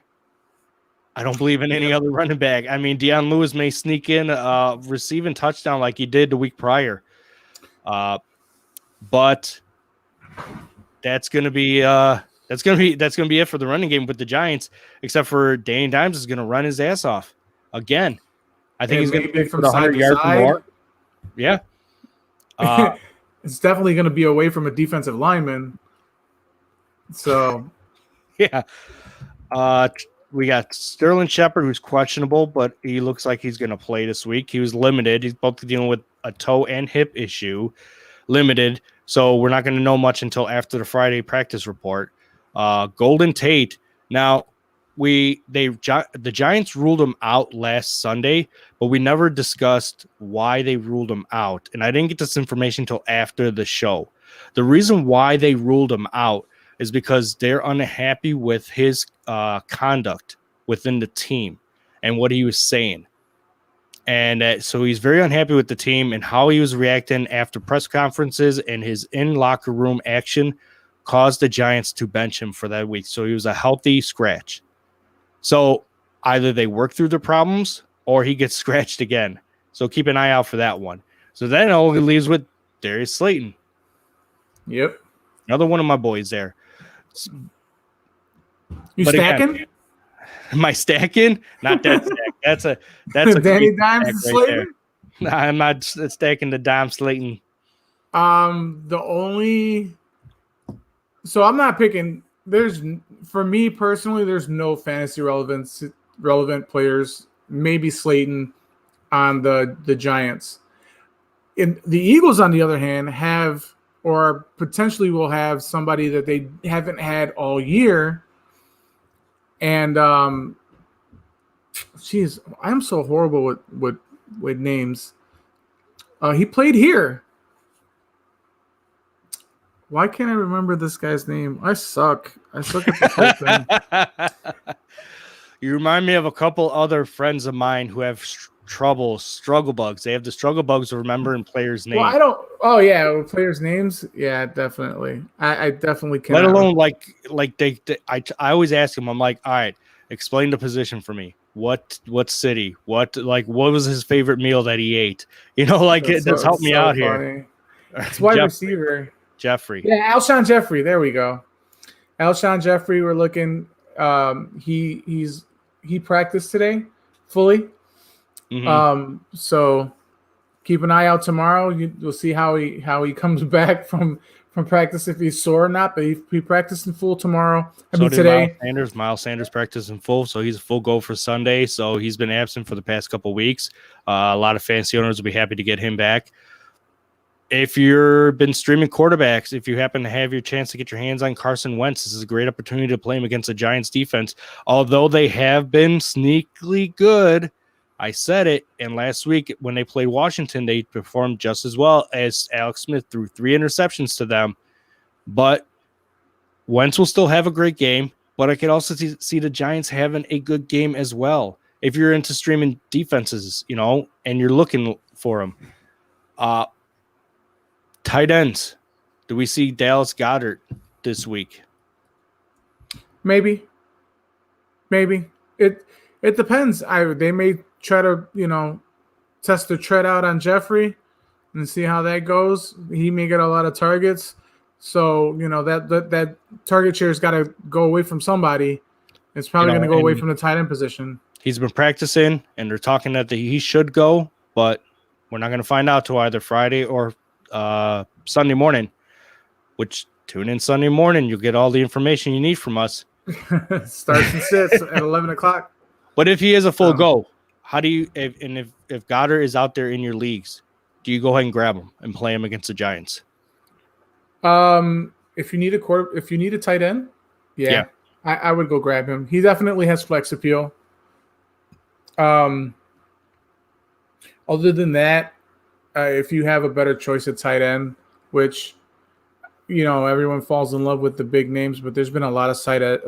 I don't believe in any other running back. I mean, Deion Lewis may sneak in a receiving touchdown like he did the week prior. But that's gonna be it for the running game with the Giants, except for Danny Dimes is gonna run his ass off again. I think he's gonna be from 100 yards or more. Yeah. It's definitely going to be away from a defensive lineman. So, yeah. We got Sterling Shepard, who's questionable, but he looks like he's going to play this week. He was limited. He's both dealing with a toe and hip issue, limited. So we're not going to know much until after the Friday practice report. Golden Tate. Now, the Giants ruled him out last Sunday, but we never discussed why they ruled him out. And I didn't get this information until after the show. The reason why they ruled him out is because they're unhappy with his conduct within the team and what he was saying. And so he's very unhappy with the team and how he was reacting after press conferences, and his in-locker room action caused the Giants to bench him for that week. So he was a healthy scratch. So either they work through the problems or he gets scratched again. So keep an eye out for that one. So then it only leaves with Darius Slayton. Yep. Another one of my boys there. You stacking? Again, am I stacking? Not that stack. That's a Danny Dimes right Slayton? Nah, I'm not stacking the Dime Slayton. I'm not picking. For me personally, there's no fantasy relevant players. Maybe Slayton on the Giants. And the Eagles, on the other hand, have or potentially will have somebody that they haven't had all year. And geez, I'm so horrible with names. He played here. Why can't I remember this guy's name? I suck. I suck at this whole thing. You remind me of a couple other friends of mine who have struggle bugs. They have the struggle bugs of remembering players' names. Well, I don't. Oh yeah, players' names. Yeah, definitely. I definitely can. Let alone like I always ask them. I'm like, all right, explain the position for me. What city? What was his favorite meal that he ate? You know, like that's helped me out funny. Here. It's wide receiver. Jeffrey. Yeah, Alshon Jeffrey. There we go. Alshon Jeffrey. We're looking. He practiced today fully. Mm-hmm. So keep an eye out tomorrow. You'll see how he comes back from practice, if he's sore or not. But he practiced in full tomorrow. Today. Miles Sanders practiced in full, so he's a full go for Sunday. So he's been absent for the past couple of weeks. A lot of fantasy owners will be happy to get him back. If you've been streaming quarterbacks, if you happen to have your chance to get your hands on Carson Wentz, this is a great opportunity to play him against the Giants defense. Although they have been sneakily good, I said it, and last week when they played Washington, they performed just as well as Alex Smith threw 3 interceptions to them. But Wentz will still have a great game, but I could also see the Giants having a good game as well. If you're into streaming defenses, and you're looking for them. Tight ends. Do we see Dallas Goedert this week? Maybe. It depends. They may try to, test the tread out on Jeffrey and see how that goes. He may get a lot of targets. So, that target share's got to go away from somebody. It's probably going to go away from the tight end position. He's been practicing, and they're talking that he should go, but we're not going to find out till either Friday or Sunday morning, which tune in Sunday morning. You'll get all the information you need from us. Starts and sits at 11 o'clock. But if he is a full go, how do you, if Goddard is out there in your leagues, do you go ahead and grab him and play him against the Giants? If you need a tight end, yeah. I would go grab him. He definitely has flex appeal. Other than that, if you have a better choice at tight end, which everyone falls in love with the big names, but there's been a lot of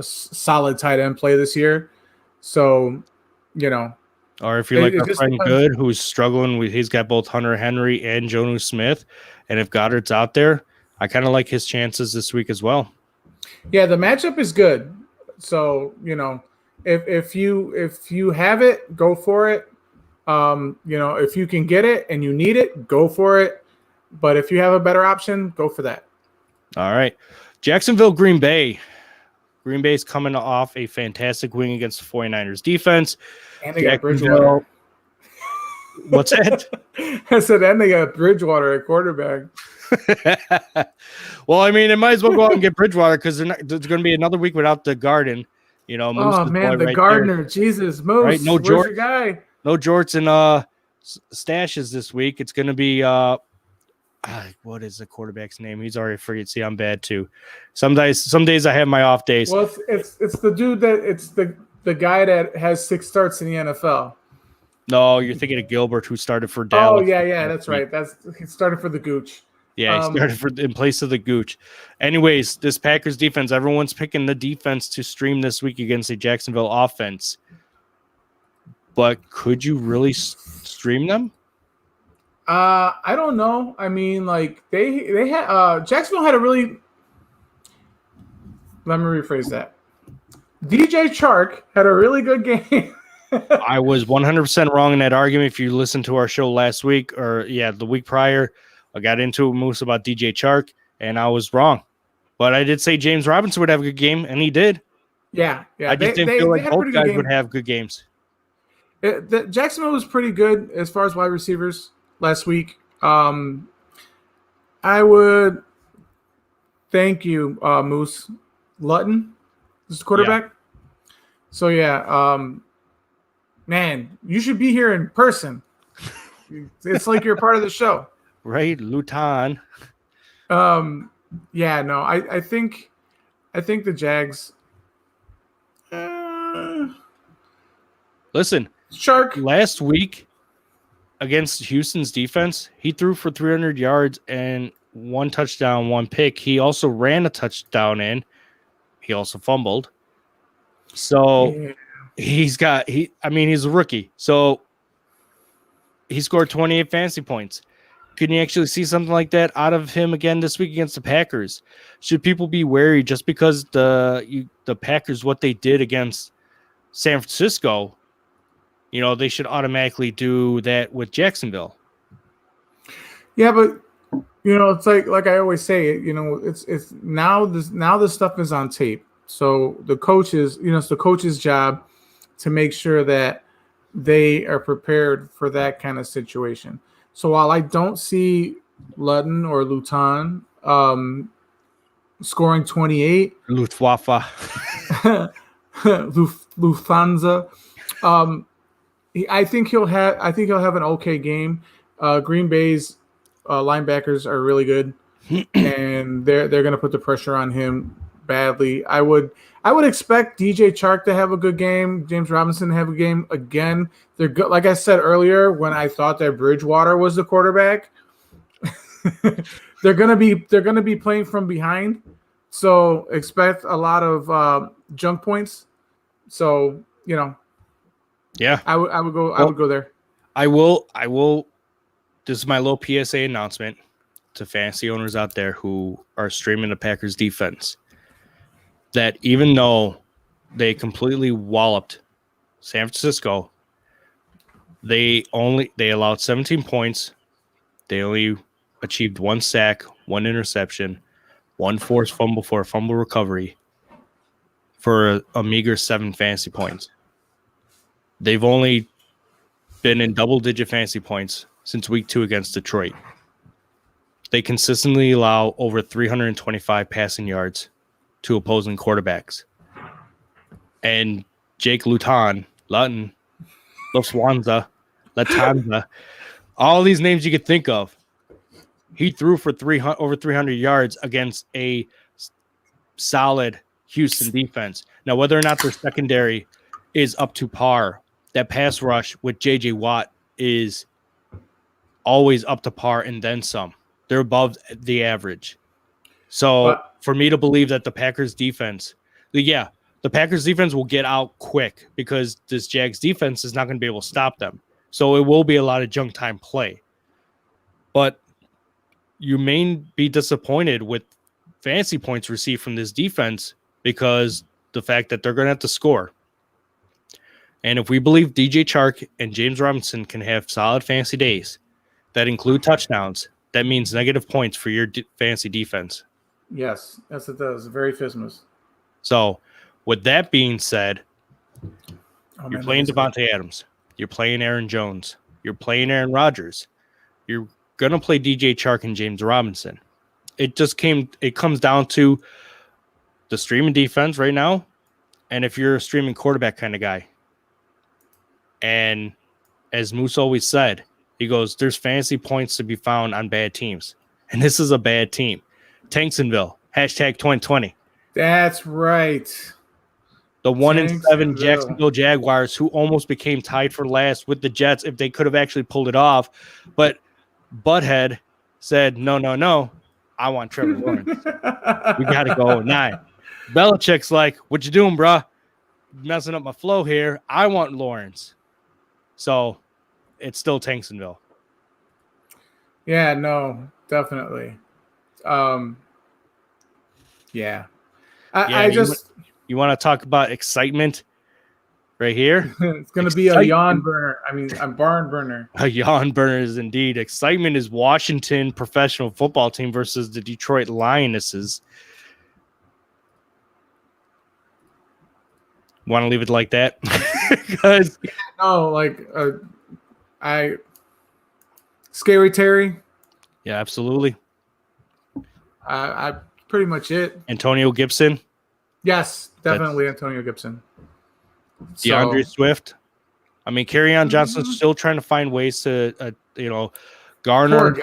solid tight end play this year. So, or if you're like our just friend depends. Good, who's struggling with, he's got both Hunter Henry and Jonnu Smith, and if Goddard's out there, I kind of like his chances this week as well. Yeah, the matchup is good. So, if you have it, go for it. If you can get it and you need it, go for it. But if you have a better option, go for that. All right. Jacksonville, Green Bay. Green Bay's coming off a fantastic win against the 49ers defense. And they got Bridgewater. What's that? I said, and they got Bridgewater at quarterback. Well, I mean, it might as well go out and get Bridgewater because there's going to be another week without the Garden. Moose oh, man, the Gardner. There. Jesus, Moose. Right? No Where's your guy? No jorts and stashes this week. It's going to be what is the quarterback's name? He's already forget. See, I'm bad too. Some days I have my off days. Well, it's the dude it's the guy that has 6 starts in the NFL. No, you're thinking of Gilbert, who started for Dallas. Oh yeah, that's right. He started for the Gooch. Yeah, he started in place of the Gooch. Anyways, this Packers defense, everyone's picking the defense to stream this week against a Jacksonville offense. But could you really stream them? I don't know. I mean, like they had Jacksonville had a really. Let me rephrase that. DJ Chark had a really good game. I was 100% wrong in that argument. If you listened to our show last week or the week prior, I got into it, Moose, about DJ Chark, and I was wrong. But I did say James Robinson would have a good game, and he did. Yeah. I just didn't feel like both guys would have good games. Jacksonville was pretty good as far as wide receivers last week. I would thank you, Moose. Lutton is the quarterback. Yeah. So, man, you should be here in person. It's like you're part of the show. Right, Luton. I think the Jags. Listen, Shark last week against Houston's defense, he threw for 300 yards and 1 touchdown, 1 pick. He also ran a touchdown in. He also fumbled. So he's a rookie. So he scored 28 fantasy points. Can you actually see something like that out of him again this week against the Packers? Should people be wary just because the Packers, what they did against San Francisco, they should automatically do that with Jacksonville? Yeah, but it's like I always say, it's now this stuff is on tape. So the coaches, it's the coach's job to make sure that they are prepared for that kind of situation. So while I don't see Luton or Luton scoring 28, Luftwaffe, Lufthansa, I think he'll have an okay game. Green Bay's linebackers are really good, and they're going to put the pressure on him badly. I would expect DJ Chark to have a good game, James Robinson to have a game again. They're good. Like I said earlier, when I thought that Bridgewater was the quarterback, they're gonna be playing from behind. So expect a lot of junk points. So yeah, I would go there. I will. This is my little PSA announcement to fantasy owners out there who are streaming the Packers defense. That even though they completely walloped San Francisco, they allowed 17 points. They only achieved 1 sack, 1 interception, 1 forced fumble for a fumble recovery for a meager 7 fantasy points. They've only been in double-digit fantasy points since week 2 against Detroit. They consistently allow over 325 passing yards to opposing quarterbacks. And Jake Luton, Lufthansa, all these names you could think of, he threw for over 300 yards against a solid Houston defense. Now, whether or not their secondary is up to par, that pass rush with J.J. Watt is always up to par and then some. They're above the average. So But for me to believe that the Packers defense, the Packers defense will get out quick because this Jags defense is not going to be able to stop them. So it will be a lot of junk time play. But you may be disappointed with fantasy points received from this defense because the fact that they're going to have to score. And if we believe DJ Chark and James Robinson can have solid fantasy days that include touchdowns, that means negative points for your fantasy defense. yes, it does. Very Fismus. So with that being said, Oh, you're man, playing that's Devontae Adams. You're playing Aaron Jones. You're playing Aaron Rodgers. You're going to play DJ Chark and James Robinson. It comes down to the streaming defense right now. And if you're a streaming quarterback kind of guy. And as Moose always said, he goes, there's fantasy points to be found on bad teams. And this is a bad team. Tanksonville, #2020. That's right. The 1-7 Jacksonville. Jacksonville Jaguars, who almost became tied for last with the Jets if they could have actually pulled it off. But Butthead said, no, I want Trevor Lawrence. We got to go 9. Belichick's like, what you doing, bruh? Messing up my flow here. I want Lawrence. So it's still Tanksonville. Yeah, no, definitely. Yeah. You want to talk about excitement right here? It's going to be a yawn burner. I mean, a barn burner. A yawn burner is indeed. Excitement is Washington professional football team versus the Detroit Lionesses. Want to leave it like that? Because Scary Terry. Yeah, absolutely. I pretty much it. Antonio Gibson. Yes, definitely Antonio Gibson. DeAndre Swift. I mean, Kerryon Johnson's still trying to find ways to, garner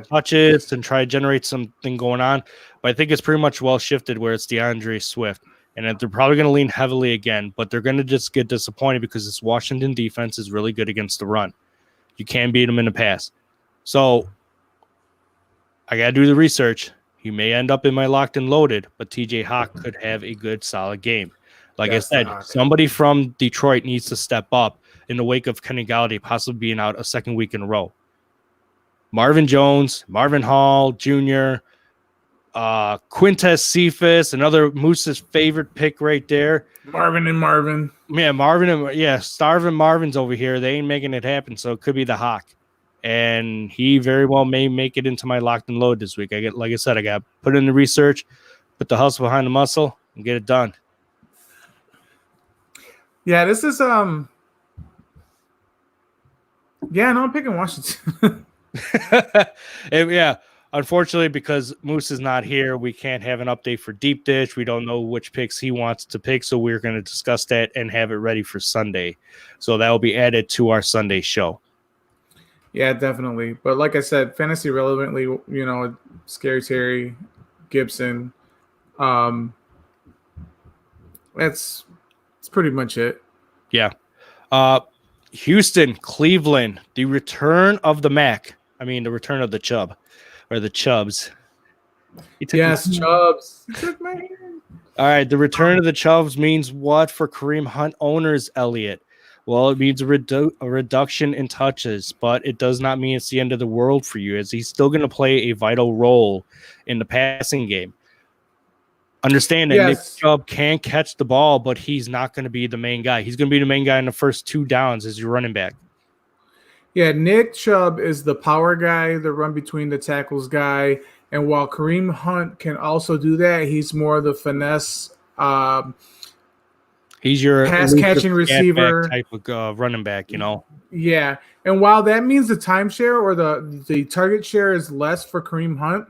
touches and try to generate something going on. But I think it's pretty much well shifted where it's DeAndre Swift. And they're probably going to lean heavily again, but they're going to just get disappointed because this Washington defense is really good against the run. You can't beat them in the pass. So I got to do the research. He may end up in my locked and loaded, but TJ Hawk could have a good, solid game. Like I said, somebody from Detroit needs to step up in the wake of Kenny Galladay possibly being out a second week in a row. Marvin Jones, Marvin Hall Jr., Quintez Cephas, another Moose's favorite pick right there. Marvin. Yeah, Starvin Marvin's over here. They ain't making it happen, so it could be the Hawk. And he very well may make it into my locked and load this week. Like I said, I got to put in the research, put the hustle behind the muscle, and get it done. Yeah, this is I'm picking Washington. Yeah. Unfortunately, because Moose is not here, we can't have an update for Deep Dish. We don't know which picks he wants to pick, so we're going to discuss that and have it ready for Sunday. So that will be added to our Sunday show. Yeah, definitely. But like I said, fantasy relevantly, Scary Terry, Gibson, that's pretty much it. Yeah. Houston, Cleveland, the return of the Mac. I mean, the return of the Chubb. Or the Chubbs. Yes, Chubbs. All right, the return of the Chubbs means what for Kareem Hunt owners, Elliot? Well, it means a reduction in touches, but it does not mean it's the end of the world for you, as he's still going to play a vital role in the passing game. Understand that Nick Chubb can catch the ball, but he's not going to be the main guy. He's going to be the main guy in the first 2 downs as your running back. Yeah, Nick Chubb is the power guy, the run between the tackles guy. And while Kareem Hunt can also do that, he's more the finesse. He's your pass catching receiver type of running back, Yeah, and while that means the timeshare or the target share is less for Kareem Hunt,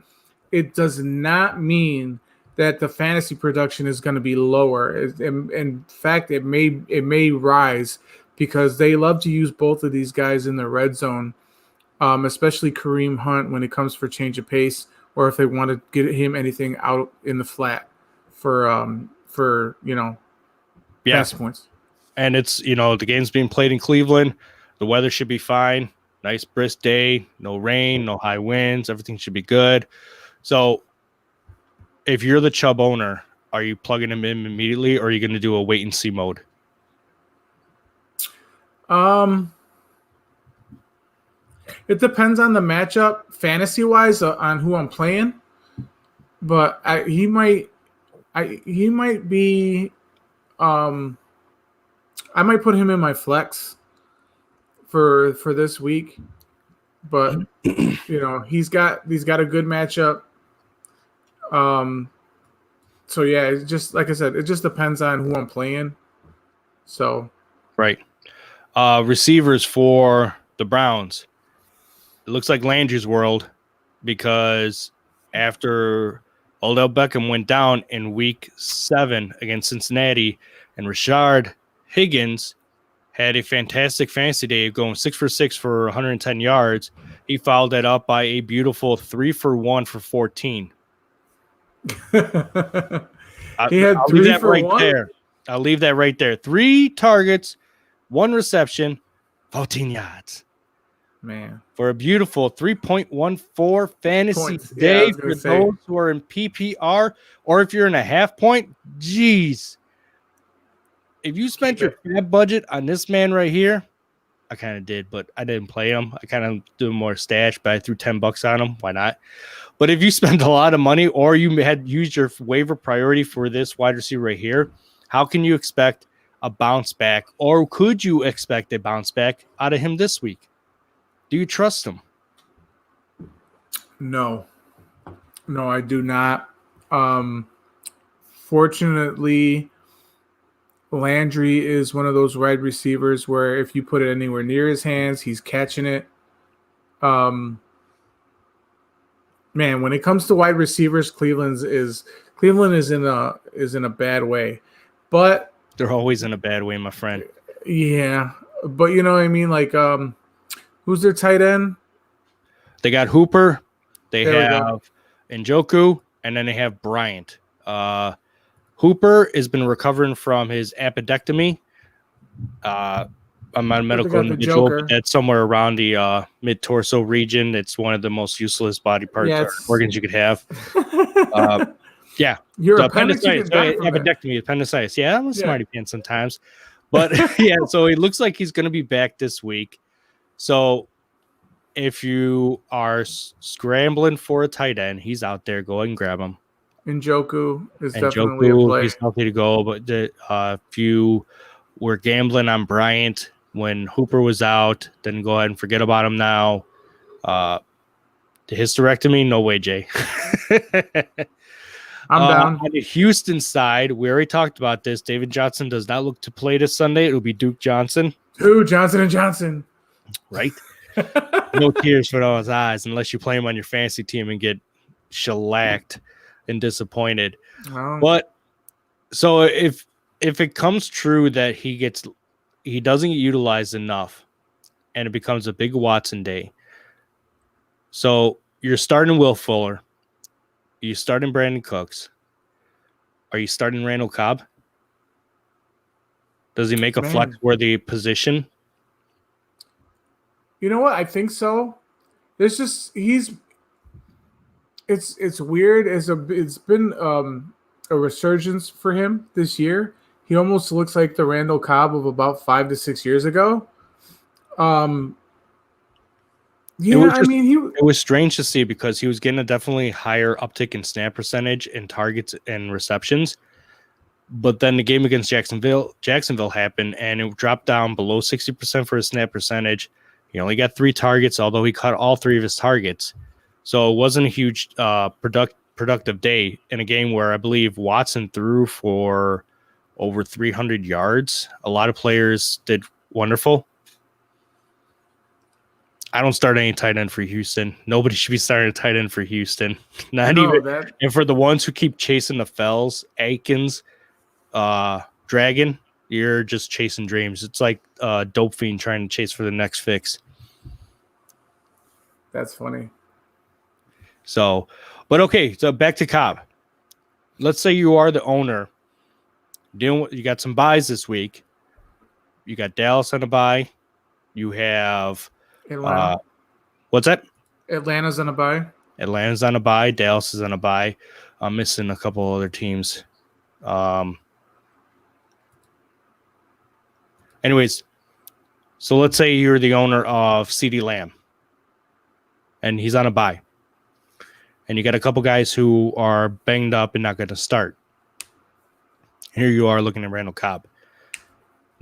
it does not mean that the fantasy production is going to be lower. In fact, it may rise. Because they love to use both of these guys in the red zone, especially Kareem Hunt when it comes for change of pace, or if they want to get him anything out in the flat for pass points. And it's the game's being played in Cleveland. The weather should be fine. Nice brisk day, no rain, no high winds. Everything should be good. So if you're the Chubb owner, are you plugging him in immediately, or are you going to do a wait and see mode? It depends on the matchup, fantasy wise, on who I'm playing. But he might be. I might put him in my flex for this week. But he's got a good matchup. So yeah, it's just like I said, it just depends on who I'm playing. So right. Receivers for the Browns. It looks like Landry's world, because after Odell Beckham went down in week 7 against Cincinnati, and Rashard Higgins had a fantastic fantasy day, going 6 for 6 for 110 yards. He followed that up by a beautiful 3 for 1 for 14. He had I'll 3 leave that for right 1? there. I'll leave that right there. 3 targets, 1 reception, 14 yards. Man. For a beautiful 3.14 fantasy day for those who are in PPR, or if you're in a half point, geez. If you spent your fab budget on this man right here, I kind of did, but I didn't play him. I kind of do more stash, but I threw $10 on him. Why not? But if you spend a lot of money, or you had used your waiver priority for this wide receiver right here, how can you expect a bounce back, or could you expect a bounce back out of him this week? Do you trust him? No, I do not. Fortunately, Landry is one of those wide receivers where if you put it anywhere near his hands, he's catching it. Man, when it comes to wide receivers, Cleveland is in a bad way. But they're always in a bad way, my friend. Yeah, but you know what I mean? Like, who's their tight end? They got Hooper. They have Njoku, and then they have Bryant. Hooper has been recovering from his appendectomy. I'm not a medical individual, but that's somewhere around the mid-torso region. It's one of the most useless body parts or organs you could have. Yeah. Your appendicitis. Appendicitis. Yeah, I'm a smarty pants sometimes. But yeah, so it looks like he's going to be back this week. So if you are scrambling for a tight end, he's out there. Go ahead and grab him. Njoku is definitely a play. He's healthy to go. But if you were gambling on Bryant when Hooper was out, then go ahead and forget about him now. The hysterectomy, no way, Jay. I'm down. On the Houston side, we already talked about this. David Johnson does not look to play this Sunday. It'll be Duke Johnson. Ooh, Johnson & Johnson. Right? No tears for those eyes unless you play him on your fantasy team and get shellacked and disappointed. Oh. But so if it comes true that he doesn't get utilized enough and it becomes a big Watson day. So you're starting Will Fuller. You starting Brandon Cooks. Are you starting Randall Cobb? Does he make a flex-worthy position? You know what? I think so. There's just it's weird. It's been a resurgence for him this year. He almost looks like the Randall Cobb of about 5 to 6 years ago. It was strange to see because he was getting a definitely higher uptick in snap percentage and targets and receptions. But then the game against Jacksonville happened and it dropped down below 60% for his snap percentage. He only got 3 targets, although he caught all 3 of his targets. So it wasn't a huge productive day in a game where I believe Watson threw for over 300 yards. A lot of players did wonderful. I don't start any tight end for Houston. Nobody should be starting a tight end for Houston. And for the ones who keep chasing the Fells, Aikens, Dragon, you're just chasing dreams. It's like dope fiend trying to chase for the next fix. That's funny. So, but okay, so back to Cobb. Let's say you are the owner. You got some buys this week. You got Dallas on a buy. You have Atlanta. What's that? Atlanta's on a bye. Atlanta's on a bye. Dallas is on a bye. I'm missing a couple other teams. Anyways, so let's say you're the owner of CeeDee Lamb, and he's on a bye, and you got a couple guys who are banged up and not going to start. Here you are looking at Randall Cobb.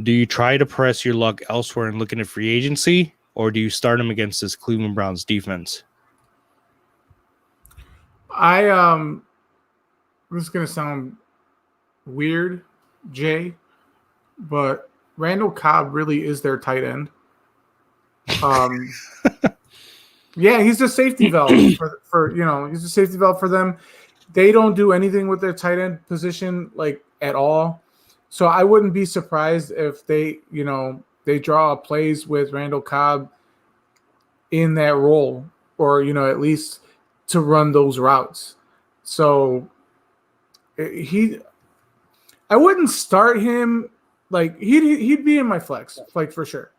Do you try to press your luck elsewhere and looking at free agency, or do you start him against this Cleveland Browns defense? This is gonna sound weird, Jay, but Randall Cobb really is their tight end. Yeah, he's a safety valve for he's a safety valve for them. They don't do anything with their tight end position like at all. So I wouldn't be surprised if they draw plays with Randall Cobb in that role, or at least to run those routes. So I wouldn't start him. Like he'd be in my flex, like for sure.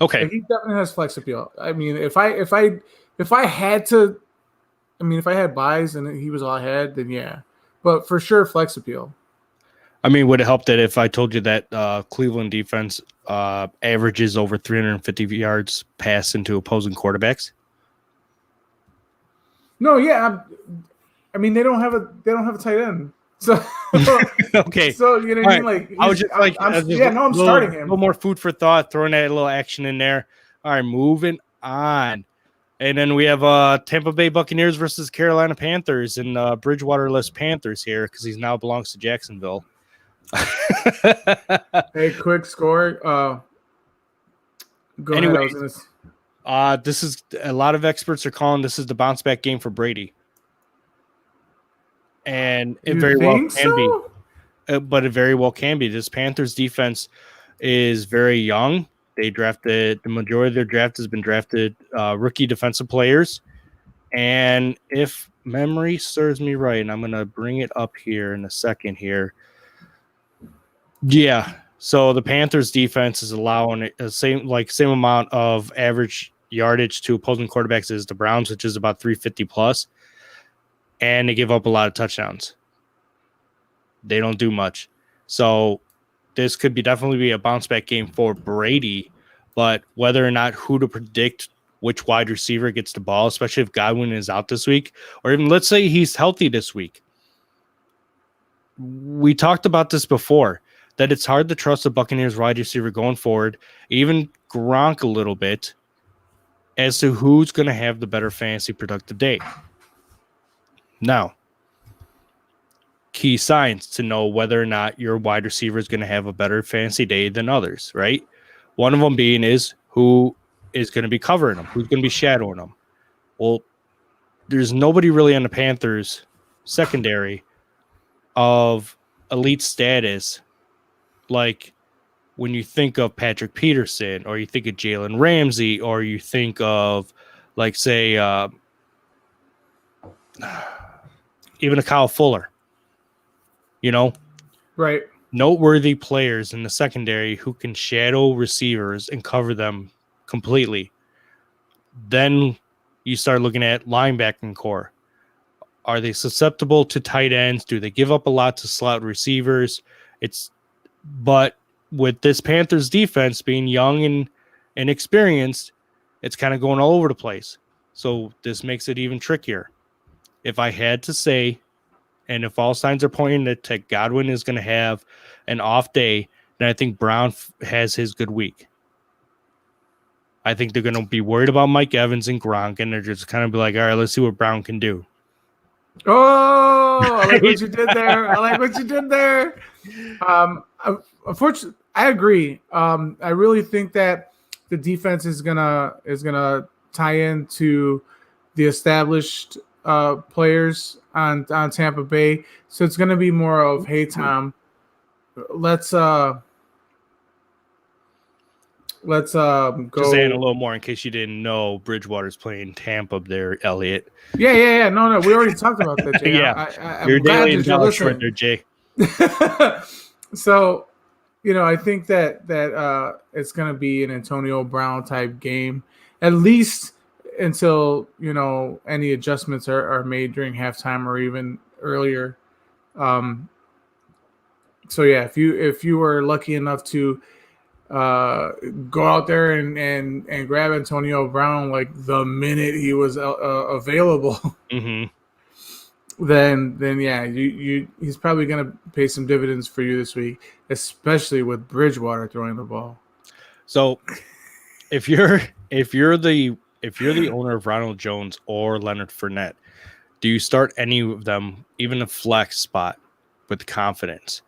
Okay, like, he definitely has flex appeal. I mean, if I had buys and he was all I had, then yeah. But for sure, flex appeal. I mean, would it help that if I told you that Cleveland defense averages over 350 yards pass into opposing quarterbacks? No, yeah. I mean, they don't have a tight end. So okay. So you know what I mean? Like I was just like, I'm starting him. A little more food for thought, throwing that little action in there. All right, moving on. And then we have Tampa Bay Buccaneers versus Carolina Panthers, and Bridgewater-less Panthers here because he now belongs to Jacksonville. Hey, quick score. Go Anyways, ahead. This is a lot of experts are calling this is the bounce back game for Brady, and it very well can be. But it very well can be. This Panthers defense is very young. They drafted the majority of their draft has been drafted rookie defensive players, and if memory serves me right, and I'm going to bring it up here in a second here. Yeah, so the Panthers defense is allowing the same amount of average yardage to opposing quarterbacks as the Browns, which is about 350 plus, and they give up a lot of touchdowns. They don't do much. So this could definitely be a bounce back game for Brady, but whether or not who to predict which wide receiver gets the ball, especially if Godwin is out this week, or even let's say he's healthy this week. We talked about this before, that it's hard to trust the Buccaneers wide receiver going forward, even Gronk a little bit, as to who's going to have the better fantasy productive day. Now, key signs to know whether or not your wide receiver is going to have a better fantasy day than others, right? One of them being is who is going to be covering them, who's going to be shadowing them. Well, there's nobody really on the Panthers secondary of elite status. Like when you think of Patrick Peterson, or you think of Jalen Ramsey, or you think of, like, say, even a Kyle Fuller, right? Noteworthy players in the secondary who can shadow receivers and cover them completely. Then you start looking at linebacking core. Are they susceptible to tight ends? Do they give up a lot to slot receivers? But with this Panthers defense being young and inexperienced, it's kind of going all over the place. So this makes it even trickier. If I had to say, and if all signs are pointing that Godwin is going to have an off day, then I think Brown has his good week. I think they're going to be worried about Mike Evans and Gronk, and they're just kind of be like, all right, let's see what Brown can do. Oh, I like what you did there. Unfortunately, I agree. I really think that the defense is gonna tie into the established players on Tampa Bay. So it's gonna be more of, hey Tom, let's go. Just saying a little more in case you didn't know, Bridgewater's playing Tampa there, Elliot. Yeah. No, we already talked about that, Jay. Yeah, you're daily and dollar short there, Jay. So, I think that it's going to be an Antonio Brown type game, at least until, any adjustments are made during halftime or even earlier. So yeah, if you were lucky enough to go out there and grab Antonio Brown like the minute he was available, Mm-hmm. then yeah, he's probably gonna pay some dividends for you this week, especially with Bridgewater throwing the ball. So if you're the owner of Ronald Jones or Leonard Fournette, do you start any of them, even a flex spot, with confidence?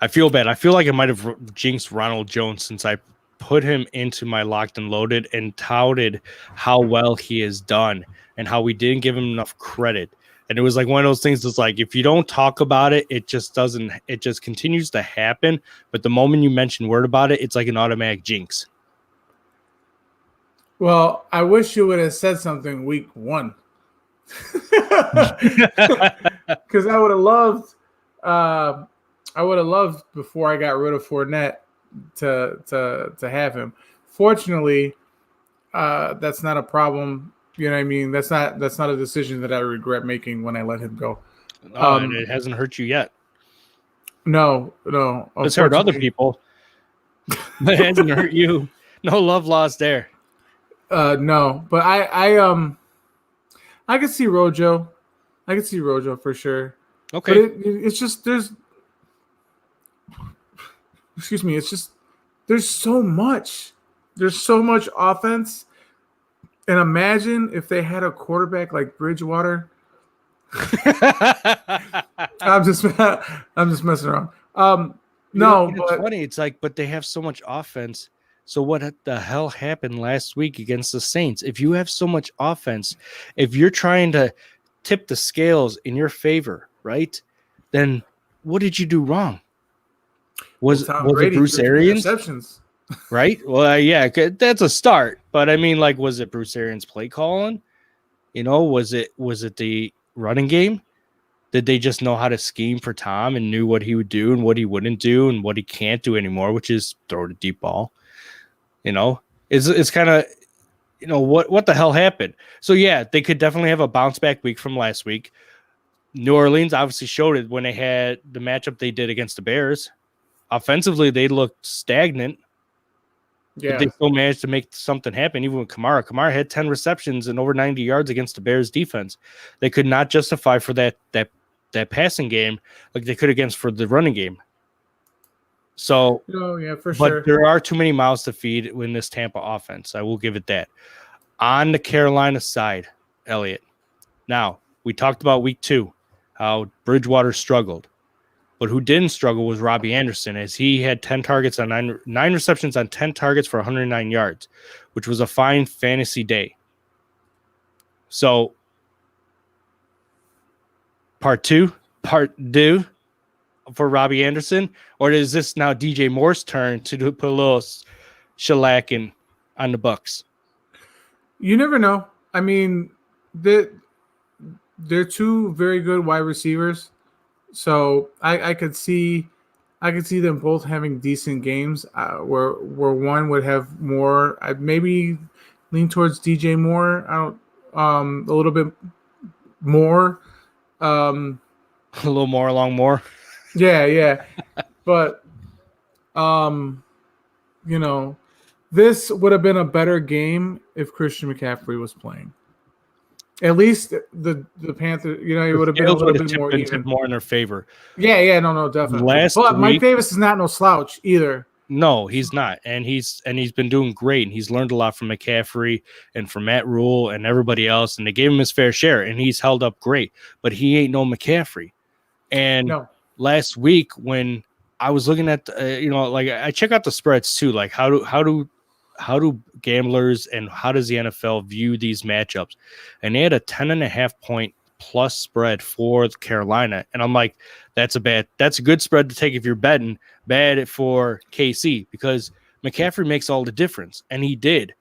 I feel bad. I feel like I might have jinxed Ronald Jones since I put him into my locked and loaded and touted how well he has done and how we didn't give him enough credit. And it was like one of those things that's like, if you don't talk about it, it just continues to happen. But the moment you mention word about it, it's like an automatic jinx. Well, I wish you would have said something week 1. Because I would have loved before I got rid of Fournette to have him. Fortunately, that's not a problem. You know what I mean? That's not a decision that I regret making when I let him go. And it hasn't hurt you yet. No. It's hurt other people, but it hasn't hurt you. No love lost there. No, but I could see Rojo. I could see Rojo for sure. Okay. But it's just there's so much. There's so much offense. And imagine if they had a quarterback like Bridgewater. I'm just messing around. No, it's funny. It's like, but they have so much offense. So what the hell happened last week against the Saints? If you have so much offense, if you're trying to tip the scales in your favor, right? Then what did you do wrong? Was it Bruce Arians? Right? Well, yeah, that's a start. But I mean, like, was it Bruce Arians' play calling? You know, was it the running game? Did they just know how to scheme for Tom and knew what he would do and what he wouldn't do and what he can't do anymore, which is throw the deep ball? You know, it's kind of, you know, what the hell happened? So yeah, they could definitely have a bounce back week from last week. New Orleans obviously showed it when they had the matchup they did against the Bears. Offensively, they looked stagnant. Yeah. But they still managed to make something happen, even with Kamara. Kamara had 10 receptions and over 90 yards against the Bears defense. They could not justify for that passing game like they could against for the running game. So, yeah, for but sure. There are too many mouths to feed in this Tampa offense. I will give it that. On the Carolina side, Elliot. Now, we talked about week 2, how Bridgewater struggled. But who didn't struggle was Robbie Anderson, as he had 10 targets on 9 receptions on 10 targets for 109 yards, which was a fine fantasy day. So, part two for Robbie Anderson, or is this now DJ Moore's turn to put a little shellacking on the Bucks? You never know. I mean, they're 2 very good wide receivers. So I could see them both having decent games. Where one would have more. I'd maybe lean towards DJ Moore. A little bit more. A little more along more. Yeah. But you know, this would have been a better game if Christian McCaffrey was playing. At least the Panthers, you know, it would have been a little bit more even. More in their favor. Yeah, no, definitely. But Mike Davis is not no slouch either. No, he's not, and he's been doing great, and he's learned a lot from McCaffrey and from Matt Rule and everybody else, and they gave him his fair share, and he's held up great. But he ain't no McCaffrey. And last week when I was looking at, like I check out the spreads too, like how do gamblers and how does the NFL view these matchups? And they had a 10.5 point plus spread for Carolina. And I'm like, that's a good spread to take if you're betting. Bad for KC because McCaffrey makes all the difference. And he did.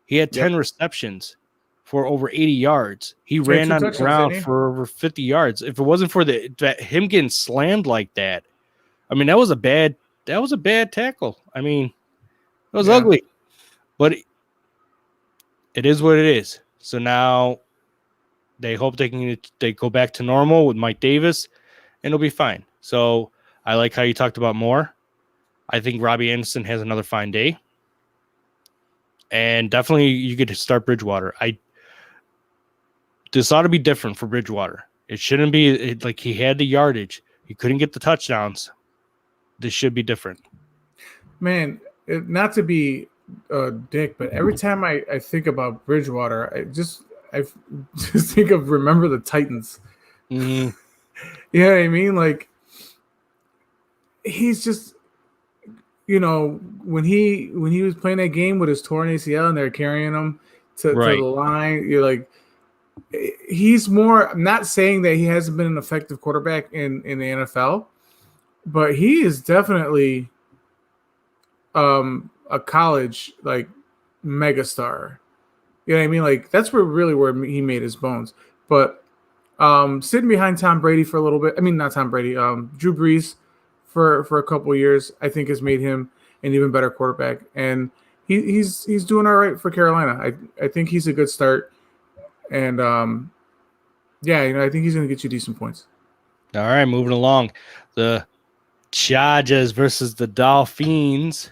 He had 10 receptions for over 80 yards. He ran on the ground for over 50 yards. If it wasn't for him getting slammed like that, I mean, that was a bad tackle. I mean, it was ugly. But it is what it is. So now They hope they go back to normal with Mike Davis, and it'll be fine. So I like how you talked about Moore. I think Robbie Anderson has another fine day. And definitely you get to start Bridgewater. This ought to be different for Bridgewater. It shouldn't be like he had the yardage. He couldn't get the touchdowns. This should be different. Man, not to be a dick, but every time I think about Bridgewater, I just think of Remember the Titans. Mm-hmm. You know what I mean? Like, he's just, when he was playing that game with his torn ACL and they're carrying him to the line, you're like, he's more. I'm not saying that he hasn't been an effective quarterback in the NFL, but he is definitely a college like megastar. You know what I mean? Like, that's where he made his bones. But sitting behind Tom Brady for a little bit. I mean, not Tom Brady. Drew Brees for a couple of years, I think, has made him an even better quarterback. And he's doing all right for Carolina. I think he's a good start. And I think he's going to get you decent points. All right, moving along. The Chargers versus the Dolphins,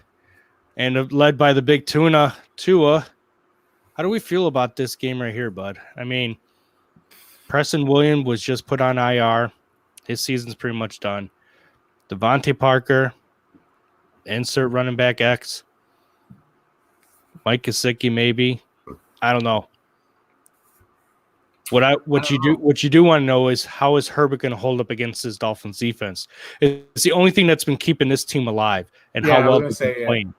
and led by the big Tua. How do we feel about this game right here, bud? I mean, Preston Williams was just put on IR. His season's pretty much done. Devontae Parker, insert running back X. Mike Gesicki, maybe. I don't know. What you do want to know is, how is Herbert going to hold up against this Dolphins defense? It's the only thing that's been keeping this team alive, and how well they're playing.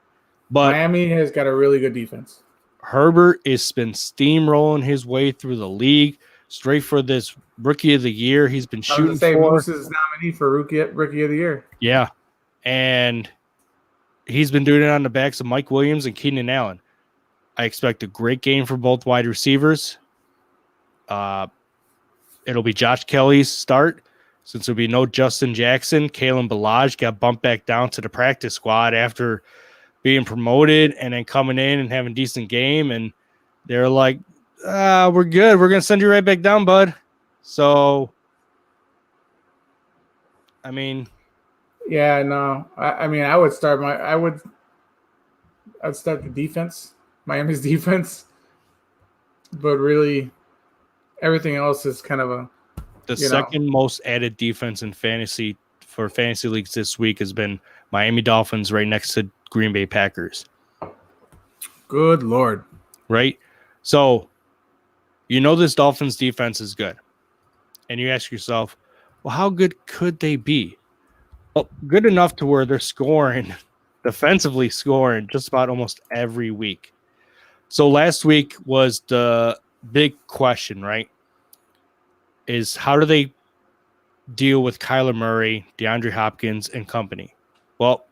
But Miami has got a really good defense. Herbert has been steamrolling his way through the league, straight for this Rookie of the Year. He's been shooting for. Moose is nominee for Rookie of the Year. Yeah, and he's been doing it on the backs of Mike Williams and Keenan Allen. I expect a great game for both wide receivers. It'll be Josh Kelly's start, since there'll be no Justin Jackson. Kalen Ballage got bumped back down to the practice squad after being promoted and then coming in and having a decent game. And they're like, we're good. We're going to send you right back down, bud. So, I mean. Yeah, no. I would start I'd start the defense, Miami's defense. But really, everything else is kind of the second most added defense in fantasy for fantasy leagues this week has been Miami Dolphins, right next to Green Bay Packers. Good Lord. Right? So, this Dolphins defense is good. And you ask yourself, well, how good could they be? Well, good enough to where they're defensively scoring just about almost every week. So last week was the big question, right? Is how do they deal with Kyler Murray, DeAndre Hopkins, and company? Well,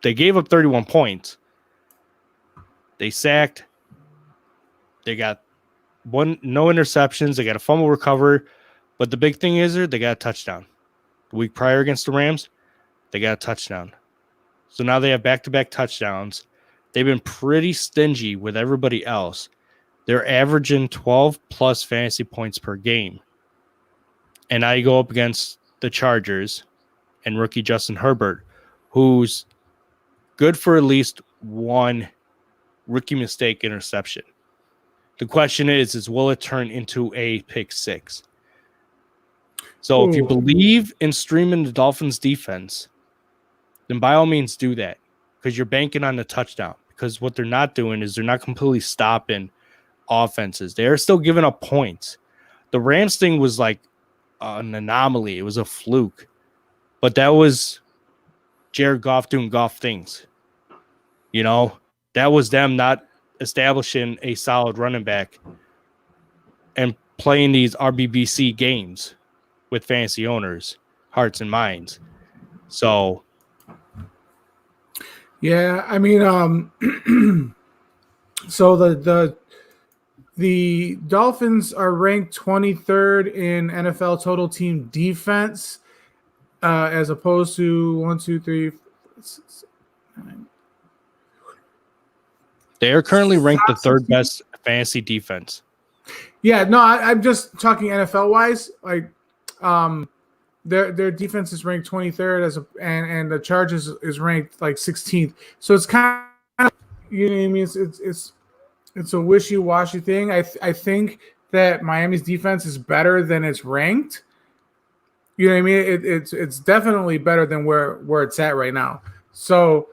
they gave up 31 points. They sacked. They got no interceptions. They got a fumble recovery. But the big thing is they got a touchdown. The week prior against the Rams, they got a touchdown. So now they have back-to-back touchdowns. They've been pretty stingy with everybody else. They're averaging 12-plus fantasy points per game. And I go up against the Chargers and rookie Justin Herbert, who's good for at least one rookie mistake interception. The question is will it turn into a pick six? So if you believe in streaming the Dolphins defense, then by all means do that, because you're banking on the touchdown. Because what they're not doing is they're not completely stopping offenses. They're still giving up points. The Rams thing was like an anomaly. It was a fluke. But that was Jared Goff doing Goff things. That was them not establishing a solid running back and playing these RBBC games with fantasy owners' hearts and minds. So, yeah, I mean, so the Dolphins are ranked 23rd in NFL total team defense, as opposed to 1, 2, 3, 4, 6, 9. They are currently ranked the third best fantasy defense. Yeah, no, I'm just talking NFL wise. Like, their defense is ranked 23rd and the Chargers is ranked like 16th. So it's kind of, you know what I mean. It's a wishy washy thing. I think that Miami's defense is better than it's ranked. You know what I mean? It's definitely better than where it's at right now. So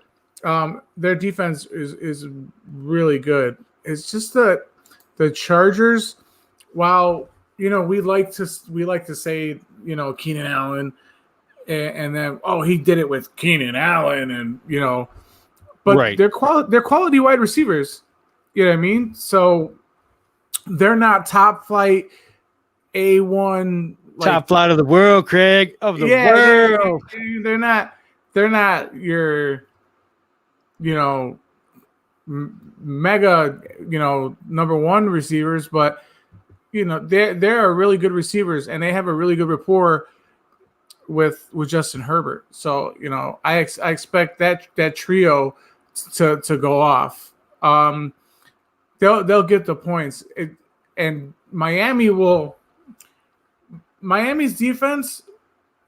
their defense is really good. It's just that the Chargers, while we like to say Keenan Allen, and then he did it with Keenan Allen, and but Right. they're quality wide receivers. You know what I mean? So they're not top flight A1 Top flight of the world, Craig, of the world. They're not your mega number one receivers, but they're really good receivers, and they have a really good rapport with Justin Herbert. So I expect that trio to go off. They'll get the points, and Miami's defense.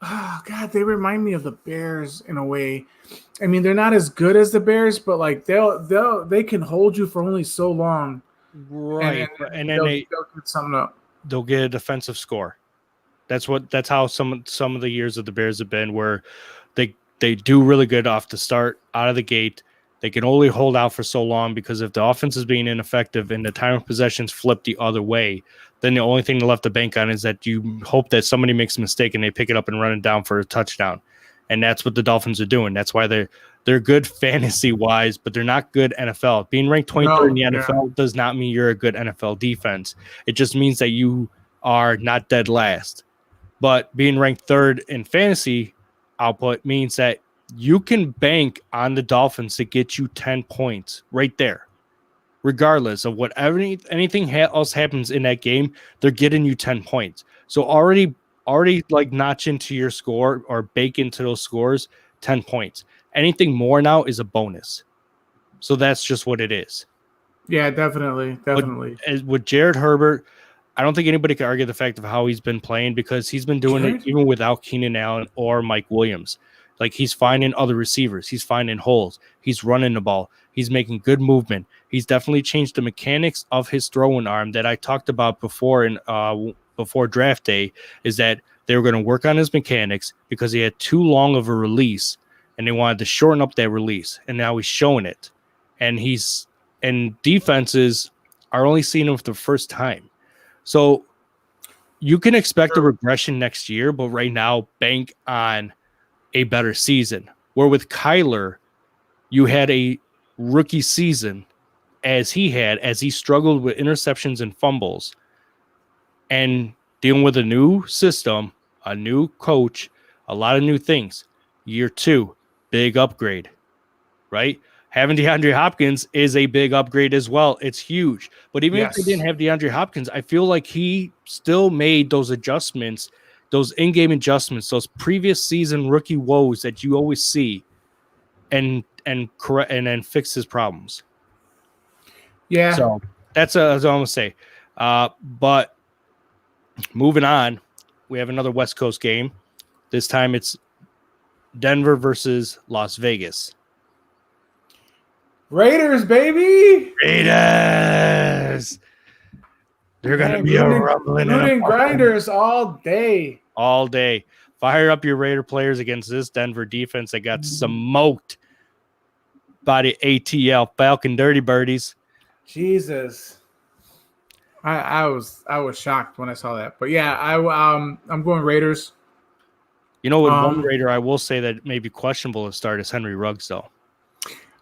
Oh God, they remind me of the Bears in a way. I mean, they're not as good as the Bears, but like they can hold you for only so long, right? And then they'll get something up. They'll get a defensive score. That's how some of the years of the Bears have been, where they do really good off the start, out of the gate. They can only hold out for so long because if the offense is being ineffective and the time of possessions flip the other way, then the only thing left to bank on is that you hope that somebody makes a mistake and they pick it up and run it down for a touchdown. And that's what the Dolphins are doing. That's why they're good fantasy-wise, but they're not good NFL. Being ranked 23rd in the NFL does not mean you're a good NFL defense. It just means that you are not dead last. But being ranked third in fantasy output means that you can bank on the Dolphins to get you 10 points right there. Regardless of whatever anything else happens in that game, they're getting you 10 points. So already like notch into your score or bake into those scores 10 points. Anything more now is a bonus. So that's just what it is. Yeah, definitely. But with Jared Herbert, I don't think anybody can argue the fact of how he's been playing because he's been doing it even without Keenan Allen or Mike Williams. Like he's finding other receivers. He's finding holes. He's running the ball. He's making good movement. He's definitely changed the mechanics of his throwing arm that I talked about before before draft day, is that they were going to work on his mechanics because he had too long of a release and they wanted to shorten up that release. And now he's showing it. And defenses are only seeing him for the first time. So you can expect a regression next year, but right now bank on a better season. Where with Kyler, you had a rookie season as he struggled with interceptions and fumbles and dealing with a new system, a new coach, a lot of new things. Year 2, big upgrade, right? Having DeAndre Hopkins is a big upgrade as well. It's huge. But even if they didn't have DeAndre Hopkins, I feel like he still made those adjustments, those in-game adjustments, those previous season rookie woes that you always see, and correct and then fix his problems. Yeah. So that's what I'm gonna say. But moving on, we have another West Coast game. This time it's Denver versus Las Vegas. Raiders, baby. Raiders. They're going to be a rumbling and grinders all day. All day. Fire up your Raider players against this Denver defense that got smoked by the ATL Falcon Dirty Birdies. Jesus. I was shocked when I saw that. But yeah, I'm going Raiders. You know, with one Raider, I will say that may be questionable to start is Henry Ruggs, though.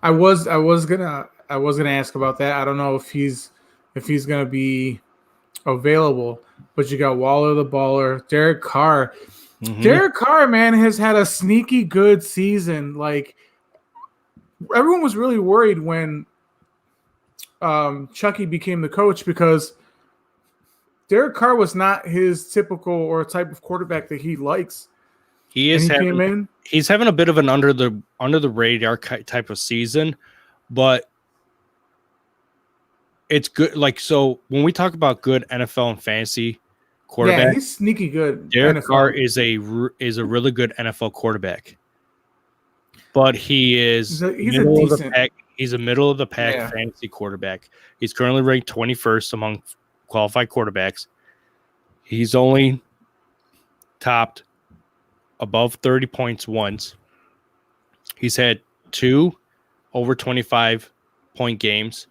I was gonna ask about that. I don't know if he's gonna be available, but you got Waller the Baller, Derek Carr. Mm-hmm. Derek Carr, man, has had a sneaky good season. Like everyone was really worried when Chucky became the coach because Derek Carr was not his typical or type of quarterback that he likes. He's having a bit of an under the radar type of season, but it's good. Like, so when we talk about good NFL and fantasy quarterback, Yeah, he's sneaky good. Derek NFL. Carr is a really good NFL quarterback, but he is He's a middle of the decent. pack. He's a middle of the pack Yeah. fantasy quarterback. He's currently ranked 21st among qualified quarterbacks. He's only topped above 30 points once. He's had 2 over 25-point games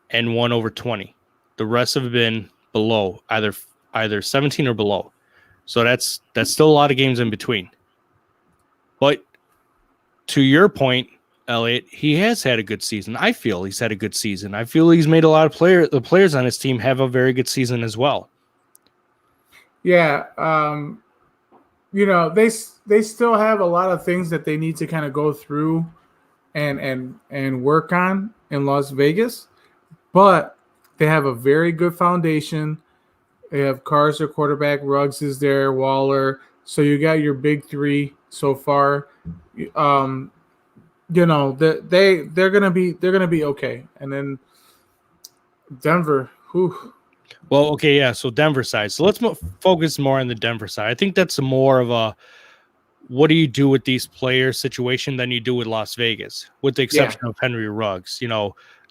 and 1 over 20. The rest have been below, either 17 or below. So that's still a lot of games in between. But to your point, Elliot, he has had a good season. I feel he's had a good season. I feel he's made a lot of the players on his team have a very good season as well. Yeah, they still have a lot of things that they need to kind of go through and work on in Las Vegas, but they have a very good foundation. They have Carr's their quarterback, Ruggs is there, Waller. So you got your big three so far. They're gonna be okay. And then Denver, whew. Well, okay, yeah. So Denver side. So let's focus more on the Denver side. I think that's more of a what do you do with these players situation than you do with Las Vegas, with the exception of Henry Ruggs.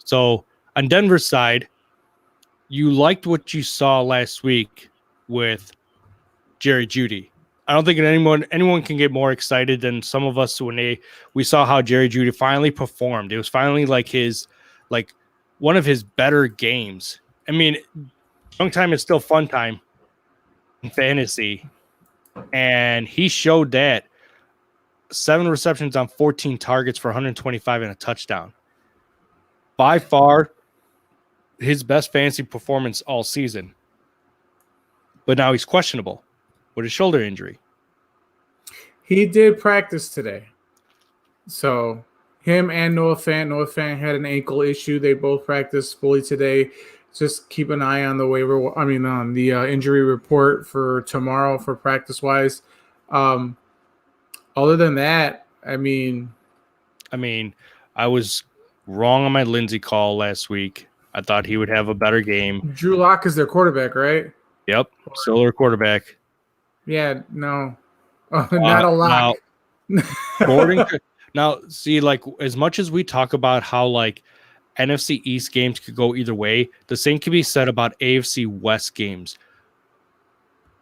So on Denver's side, you liked what you saw last week with Jerry Jeudy. I don't think anyone can get more excited than some of us when we saw how Jerry Jeudy finally performed. It was finally like one of his better games. I mean, young time is still fun time in fantasy, and he showed that 7 receptions on 14 targets for 125 and a touchdown. By far, his best fantasy performance all season. But now he's questionable with a shoulder injury. He did practice today. So him and Noah Fant had an ankle issue. They both practiced fully today. Just keep an eye on on the injury report for tomorrow for practice wise. Other than that, I was wrong on my Lindsey call last week. I thought he would have a better game. Drew Lock is their quarterback, right? Yep, still their quarterback. Yeah, no, not a lot. Gordon. Now, see, like as much as we talk about how like NFC East games could go either way, the same can be said about AFC West games.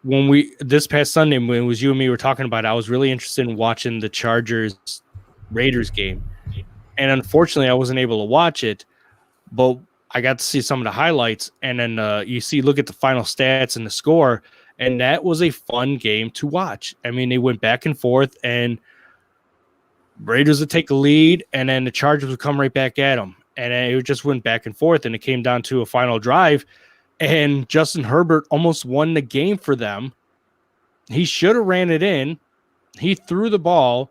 When this past Sunday, when it was you and me were talking about it, I was really interested in watching the Chargers Raiders game, and unfortunately, I wasn't able to watch it, but I got to see some of the highlights, and then look at the final stats and the score, and that was a fun game to watch. I mean, they went back and forth, and Raiders would take the lead, and then the Chargers would come right back at them, and it just went back and forth, and it came down to a final drive, and Justin Herbert almost won the game for them. He should have ran it in. He threw the ball,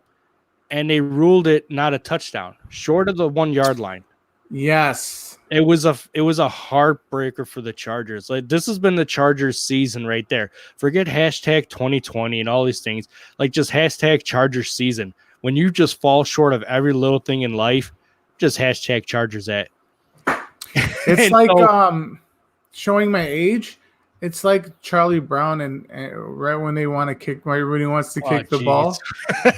and they ruled it not a touchdown, short of the 1 yard line. Yes. It was a heartbreaker for the Chargers. Like this has been the Chargers season right there. Forget hashtag 2020 and all these things. Like just hashtag Chargers season. When you just fall short of every little thing in life, just hashtag Chargers at. It's like showing my age. It's like Charlie Brown and right when they want to kick, right when he wants to kick the ball.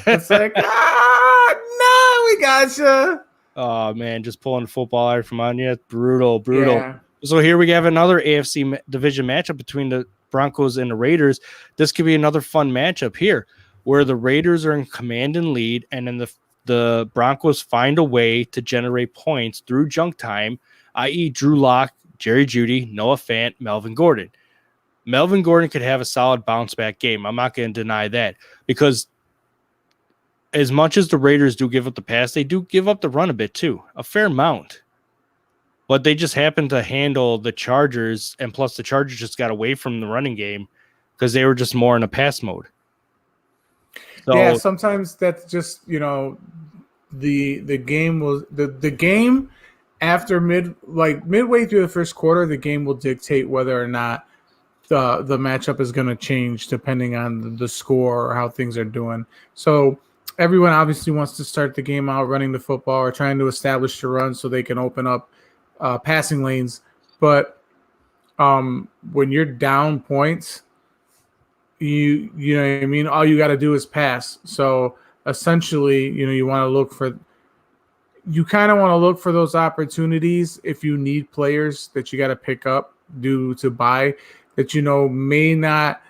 It's like, no, we gotcha. Oh, man, just pulling the football out from on you. Brutal. Yeah. So here we have another AFC division matchup between the Broncos and the Raiders. This could be another fun matchup here where the Raiders are in command and lead, and then the Broncos find a way to generate points through junk time, i.e. Drew Lock, Jerry Jeudy, Noah Fant, Melvin Gordon. Melvin Gordon could have a solid bounce-back game. I'm not going to deny that because as much as the Raiders do give up the pass, they do give up the run a bit too, a fair amount. But they just happen to handle the Chargers, and plus the Chargers just got away from the running game because they were just more in a pass mode. So, yeah, sometimes that's just the game will the game after midway through the first quarter, the game will dictate whether or not the matchup is going to change depending on the score or how things are doing. So everyone obviously wants to start the game out running the football or trying to establish the run so they can open up passing lanes, but when you're down points, you know what I mean. All you got to do is pass. So essentially, you want to look for. You kind of want to look for those opportunities if you need players that you got to pick up due to buy that may not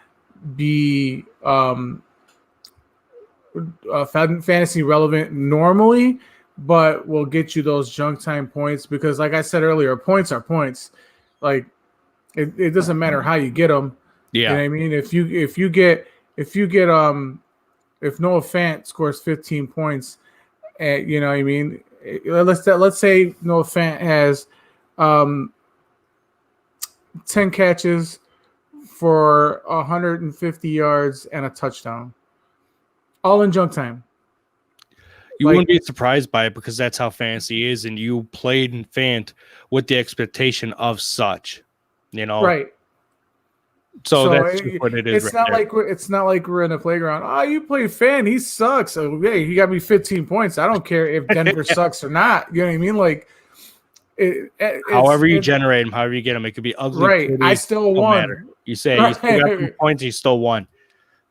be fantasy relevant normally, but will get you those junk time points because, like I said earlier, points are points. Like it doesn't matter how you get them. Yeah, you know what I mean. If Noah Fant scores 15 points, you know what I mean. Let's say Noah Fant has 10 catches for 150 yards and a touchdown, all in junk time. You wouldn't be surprised by it because that's how fantasy is, and you played in Fant with the expectation of such, right? So that's what it is. It's not like we're in a playground. Oh, you play Fant, he sucks. So, hey, he got me 15 points. I don't care if Denver sucks or not. You know what I mean? Like, however you generate them, however you get them, it could be ugly. Right. Pretty, I still won. Matter. You say you still got 2 points, you still won.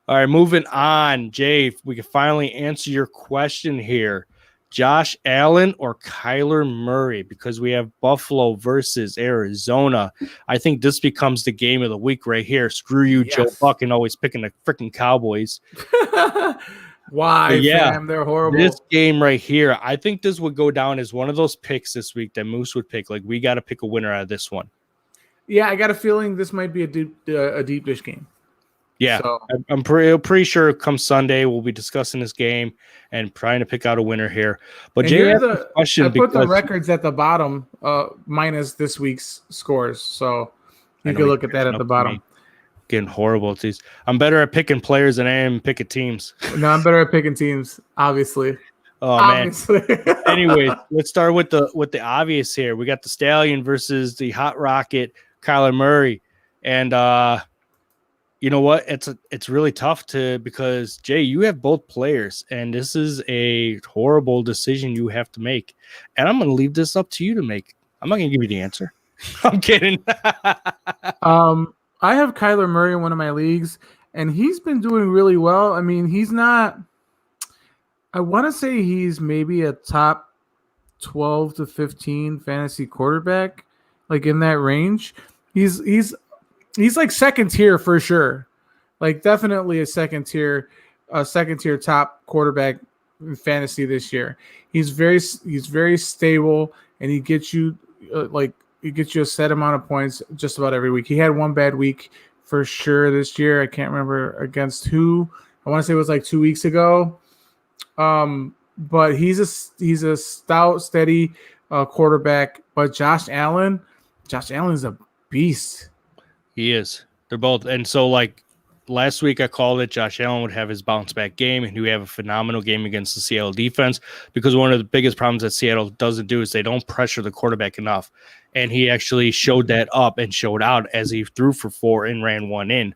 All right, moving on. Jay, if we can finally answer your question here. Josh Allen or Kyler Murray, because we have Buffalo versus Arizona. I think this becomes the game of the week right here. Screw you, yes. Joe Buck, always picking the freaking Cowboys. Why, fam? They're horrible. This game right here, I think this would go down as one of those picks this week that Moose would pick. Like, we got to pick a winner out of this one. Yeah, I got a feeling this might be a deep dish game. Yeah, so. I'm pretty sure come Sunday we'll be discussing this game and trying to pick out a winner here. But Jay, I put the records at the bottom minus this week's scores, so you can look at that at the bottom. Getting horrible at these. I'm better at picking players than I am picking teams. No, I'm better at picking teams, obviously. Oh obviously. Man. Anyway, let's start with the obvious here. We got the Stallion versus the Hot Rocket, Kyler Murray, and you know what? It's really tough because Jay, you have both players, and this is a horrible decision you have to make. And I'm going to leave this up to you to make. I'm not going to give you the answer. I'm kidding. I have Kyler Murray in one of my leagues, and he's been doing really well. I mean, he's not. I want to say he's maybe a top 12 to 15 fantasy quarterback, like in that range. He's like second tier for sure. Like definitely a second tier top quarterback in fantasy this year. He's very stable, and he gets you a set amount of points just about every week. He had one bad week for sure this year. I can't remember against who. I want to say it was like 2 weeks ago. But he's a stout, steady quarterback. But Josh Allen is a beast. He is. They're both. And so, like, last week I called it Josh Allen would have his bounce back game, and he would have a phenomenal game against the Seattle defense, because one of the biggest problems that Seattle doesn't do is they don't pressure the quarterback enough. And he actually showed that up and showed out as he threw for 4 and ran 1 in.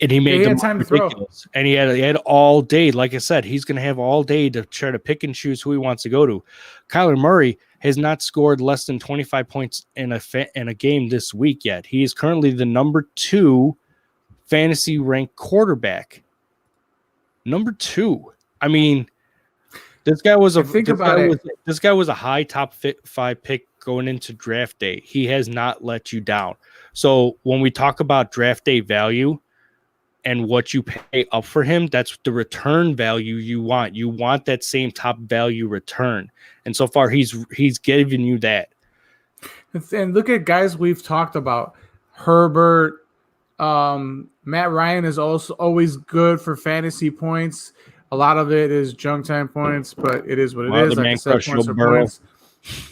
And he made them ridiculous. And he had all day. Like I said, he's going to have all day to try to pick and choose who he wants to go to. Kyler Murray has not scored less than 25 points in a game this week yet. He is currently the number 2 fantasy ranked quarterback. Number 2. I mean, this guy was a high top 5 pick going into draft day. He has not let you down. So when we talk about draft day value and what you pay up for him, that's the return value you want. You want that same top value return. And so far he's given you that. And look at guys we've talked about. Herbert, Matt Ryan is also always good for fantasy points. A lot of it is junk time points, but it is what it is. Like I said, points are points.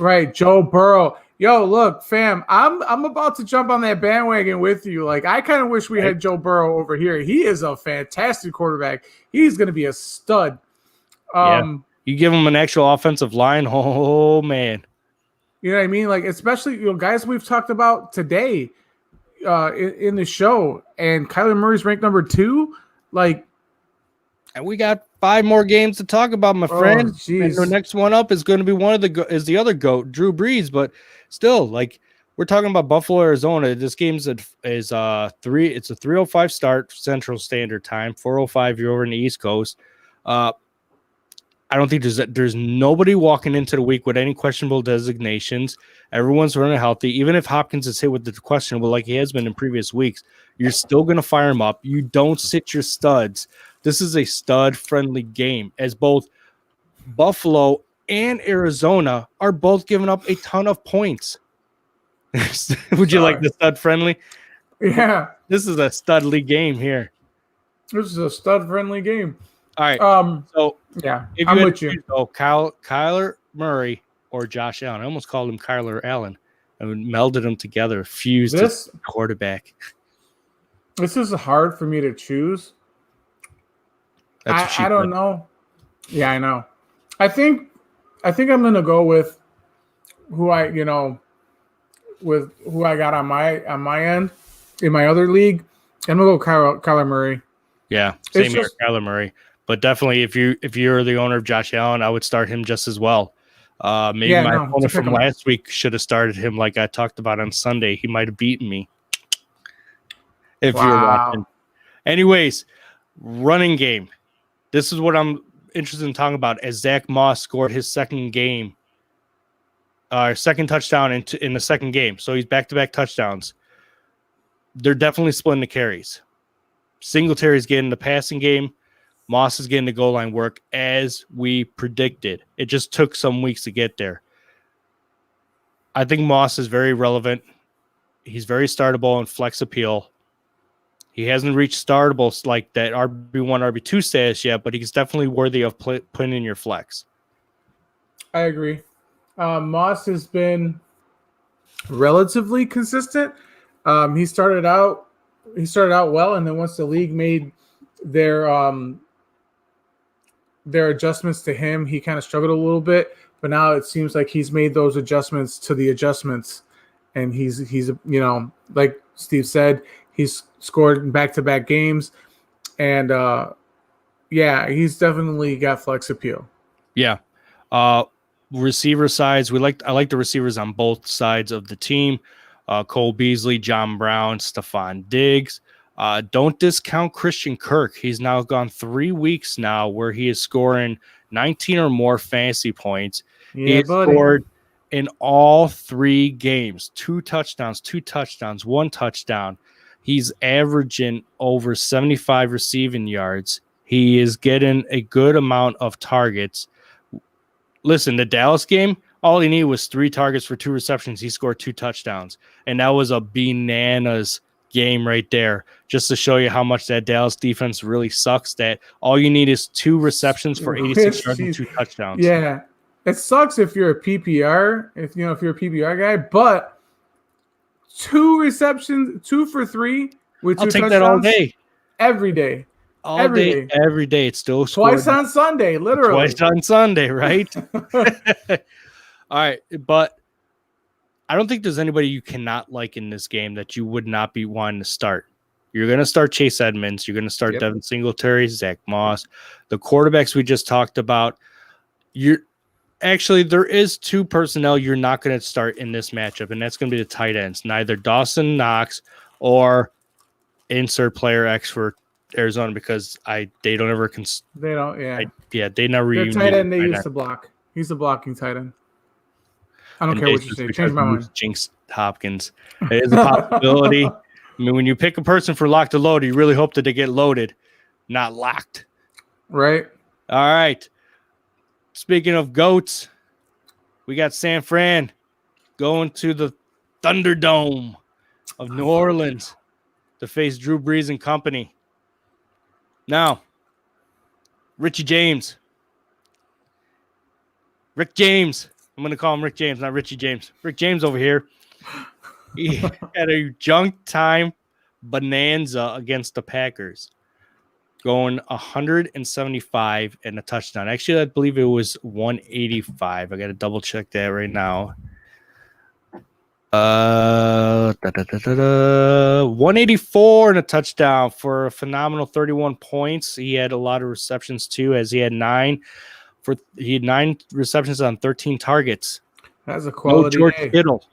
Right, Joe Burrow. Yo, look, fam, I'm about to jump on that bandwagon with you. Like, I kind of wish we had Joe Burrow over here. He is a fantastic quarterback. He's going to be a stud. You give him an actual offensive line, oh man. You know what I mean? Like, especially guys we've talked about today in the show, and Kyler Murray's ranked number 2. Like, and we got 5 more games to talk about, my friend. And jeez. the next one up is going to be the other GOAT, Drew Brees. But still, like, we're talking about Buffalo, Arizona. This game's it's a 3:05 start Central Standard Time, 4:05 you're over in the East Coast. I don't think there's nobody walking into the week with any questionable designations. Everyone's running healthy. Even if Hopkins is hit with the questionable like he has been in previous weeks, you're still going to fire him up. You don't sit your studs. This is a stud-friendly game, as both Buffalo and Arizona are both giving up a ton of points. Would you like the stud-friendly? Yeah. This is a studly game here. This is a stud-friendly game. All right. So yeah, if I'm with you. Kyler Murray or Josh Allen. I almost called him Kyler Allen. I melded them together, fused this quarterback. This is hard for me to choose. I don't know. Yeah, I know. I think I'm gonna go with who I got on my end in my other league. I'm gonna go Kyler Murray. Yeah, same here, Kyler Murray. But definitely, if you're the owner of Josh Allen, I would start him just as well. Maybe my opponent from last week should have started him like I talked about on Sunday. He might have beaten me. If you're watching. Anyways, running game. This is what I'm interested in talking about. As Zach Moss scored his second touchdown in the second game, so he's back-to-back touchdowns. They're definitely splitting the carries. Singletary's getting the passing game. Moss is getting the goal line work as we predicted. It just took some weeks to get there. I think Moss is very relevant. He's very startable and flex appeal. He hasn't reached startables like that RB1, RB2 status yet, but he's definitely worthy of putting in your flex. I agree. Moss has been relatively consistent. He started out well, and then once the league made their adjustments to him, he kind of struggled a little bit. But now it seems like he's made those adjustments to the adjustments, and he's like Steve said, he's scored in back-to-back games, and he's definitely got flex appeal. Yeah. Receiver sides, I like the receivers on both sides of the team. Cole Beasley, John Brown, Stephon Diggs. Don't discount Christian Kirk. He's now gone 3 weeks now where he is scoring 19 or more fantasy points. He has scored in all 3 games, 2 touchdowns, 1 touchdown. He's averaging over 75 receiving yards. He is getting a good amount of targets. Listen, the Dallas game, all he needed was 3 targets for 2 receptions. He scored 2 touchdowns. And that was a bananas game right there, just to show you how much that Dallas defense really sucks, that all you need is 2 receptions for 86 yards and 2 touchdowns. Yeah. It sucks if you're a PPR, if you're a PPR guy, but 2 receptions, 2 for 3 with 2 touchdowns. I'll take that all day. Every day. Every day. It's still twice on Sunday, literally. Twice on Sunday, right? All right, but I don't think there's anybody you cannot like in this game that you would not be wanting to start. You're going to start Chase Edmonds. You're going to start Devin Singletary, Zach Moss. The quarterbacks we just talked about. There is 2 personnel you're not going to start in this matchup, and that's going to be the tight ends. Neither Dawson Knox or insert player X for Arizona, because they don't ever they don't they never their tight end they used to block. He's a blocking tight end. I don't care what you say. Change my mind. Jinx Hopkins. It is a possibility. I mean, when you pick a person for lock to load, you really hope that they get loaded, not locked. Right. All right. Speaking of goats, we got San Fran going to the Thunderdome of New Orleans to face Drew Brees and company. Now, Rick James. I'm going to call him Rick James, not Richie James. Rick James over here. He had a junk time bonanza against the Packers, going 175 and a touchdown. Actually, I believe it was 185. I got to double check that right now. 184 and a touchdown for a phenomenal 31 points. He had a lot of receptions too, as he had 9 receptions on 13 targets. That's a quality George day. Kittle.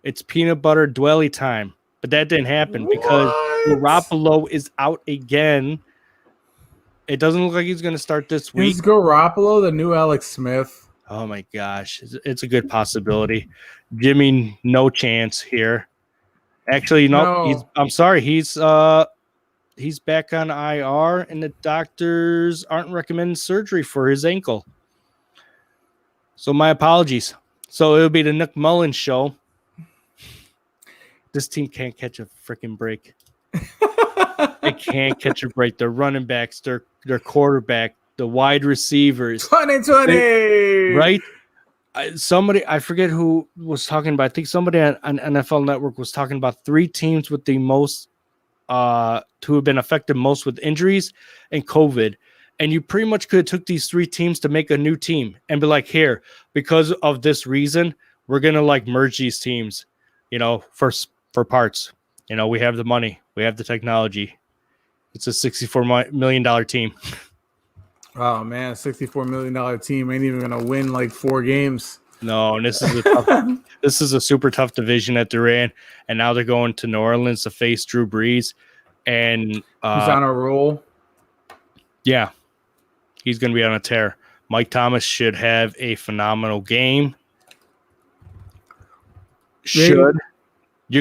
It's peanut butter dwelly time, but that didn't happen because Garoppolo is out again. It doesn't look like he's going to start this week. Is Garoppolo the new Alex Smith? Oh my gosh, it's a good possibility. Jimmy, no chance here. Actually, no. I'm sorry. He's back on IR, and the doctors aren't recommending surgery for his ankle. So my apologies. So it'll be the Nick Mullins show. This team can't catch a freaking break. They can't catch a break. Their running backs, their quarterback, the wide receivers. 2020, right? Somebody, I forget who was talking about. I think somebody on NFL Network was talking about 3 teams with the most, who have been affected most with injuries and COVID. And you pretty much could have took these 3 teams to make a new team and be like, here, because of this reason, we're gonna like merge these teams, for parts. We have the money, we have the technology. It's a $64 million team. Oh man, $64 million team ain't even gonna win like 4 games. No, and this is a super tough division that they're in, and now they're going to New Orleans to face Drew Brees, and he's on a roll. Yeah, he's going to be on a tear. Mike Thomas should have a phenomenal game. You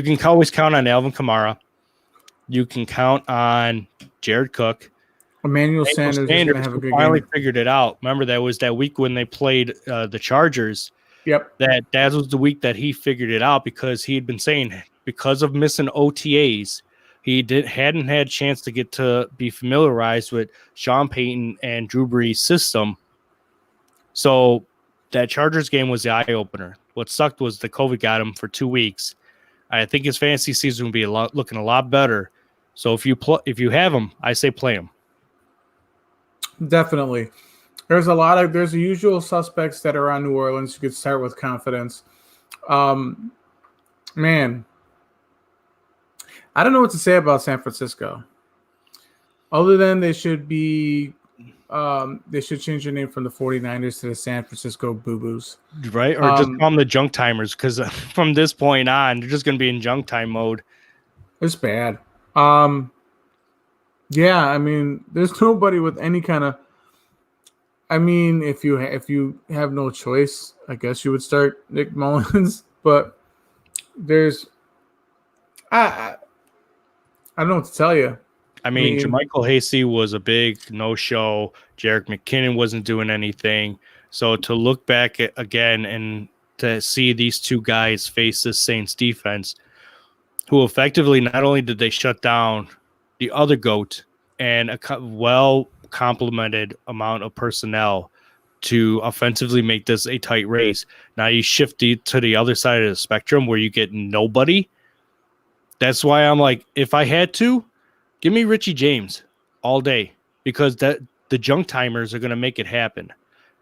can always count on Alvin Kamara. You can count on Jared Cook. Emmanuel Sanders is going to have a good finally game. Figured it out. Remember, that was that week when they played the Chargers. Yep. That was the week that he figured it out, because he had been saying, because of missing OTAs, he hadn't had a chance to get to be familiarized with Sean Payton and Drew Brees' system. So that Chargers game was the eye-opener. What sucked was the COVID got him for 2 weeks. I think his fantasy season will be looking a lot better. So if you have him, I say play him. Definitely. There's the usual suspects that are on New Orleans. You could start with confidence. Man, I don't know what to say about San Francisco. Other than they should change their name from the 49ers to the San Francisco Boo-Boos. Right? Or just call them the junk timers, because from this point on, they're just going to be in junk time mode. It's bad. Yeah, I mean, there's nobody with any kind of. I mean, if you have no choice, I guess you would start Nick Mullins. But there's, I don't know what to tell you. I mean, JaMychal Hasty was a big no-show. Jerick McKinnon wasn't doing anything. So to look back again and to see these 2 guys face this Saints defense, who effectively not only did they shut down the other GOAT and a well-complemented amount of personnel to offensively make this a tight race. Now you shift to the other side of the spectrum where you get nobody. That's why I'm like, if I had to, give me Richie James all day, because the junk timers are going to make it happen.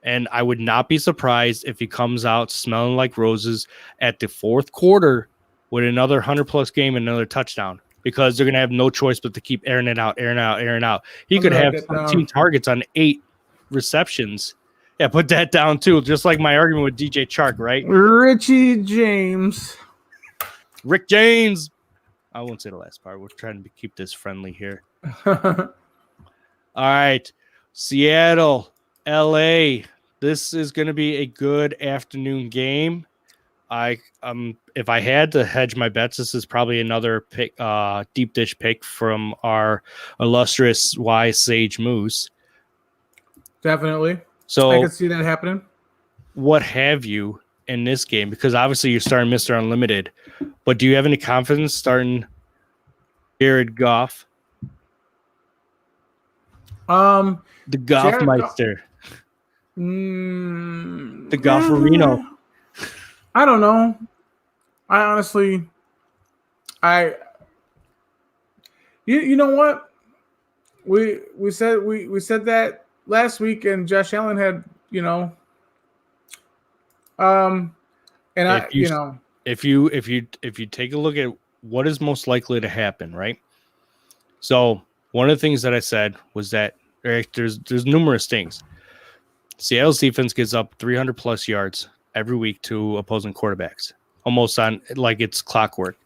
And I would not be surprised if he comes out smelling like roses at the 4th quarter with another 100-plus game and another touchdown, because they're going to have no choice but to keep airing it out. He could have 17 targets on 8 receptions. Yeah, put that down too, just like my argument with DJ Chark, right? Richie James. Rick James. I won't say the last part. We're trying to keep this friendly here. All right. Seattle, LA. This is going to be a good afternoon game. If I had to hedge my bets, this is probably another pick, deep dish pick from our illustrious wise sage Moose. Definitely. So I could see that happening. What have you in this game? Because obviously you're starting Mr. Unlimited, but do you have any confidence starting Jared Goff? The Goffmeister. The Gofferino. I don't know. I honestly, you know what? We said that last week, and Josh Allen had, and if you take a look at what is most likely to happen, right? So one of the things that I said was that there's numerous things. Seattle's defense gives up 300 plus yards every week to opposing quarterbacks, almost on like it's clockwork.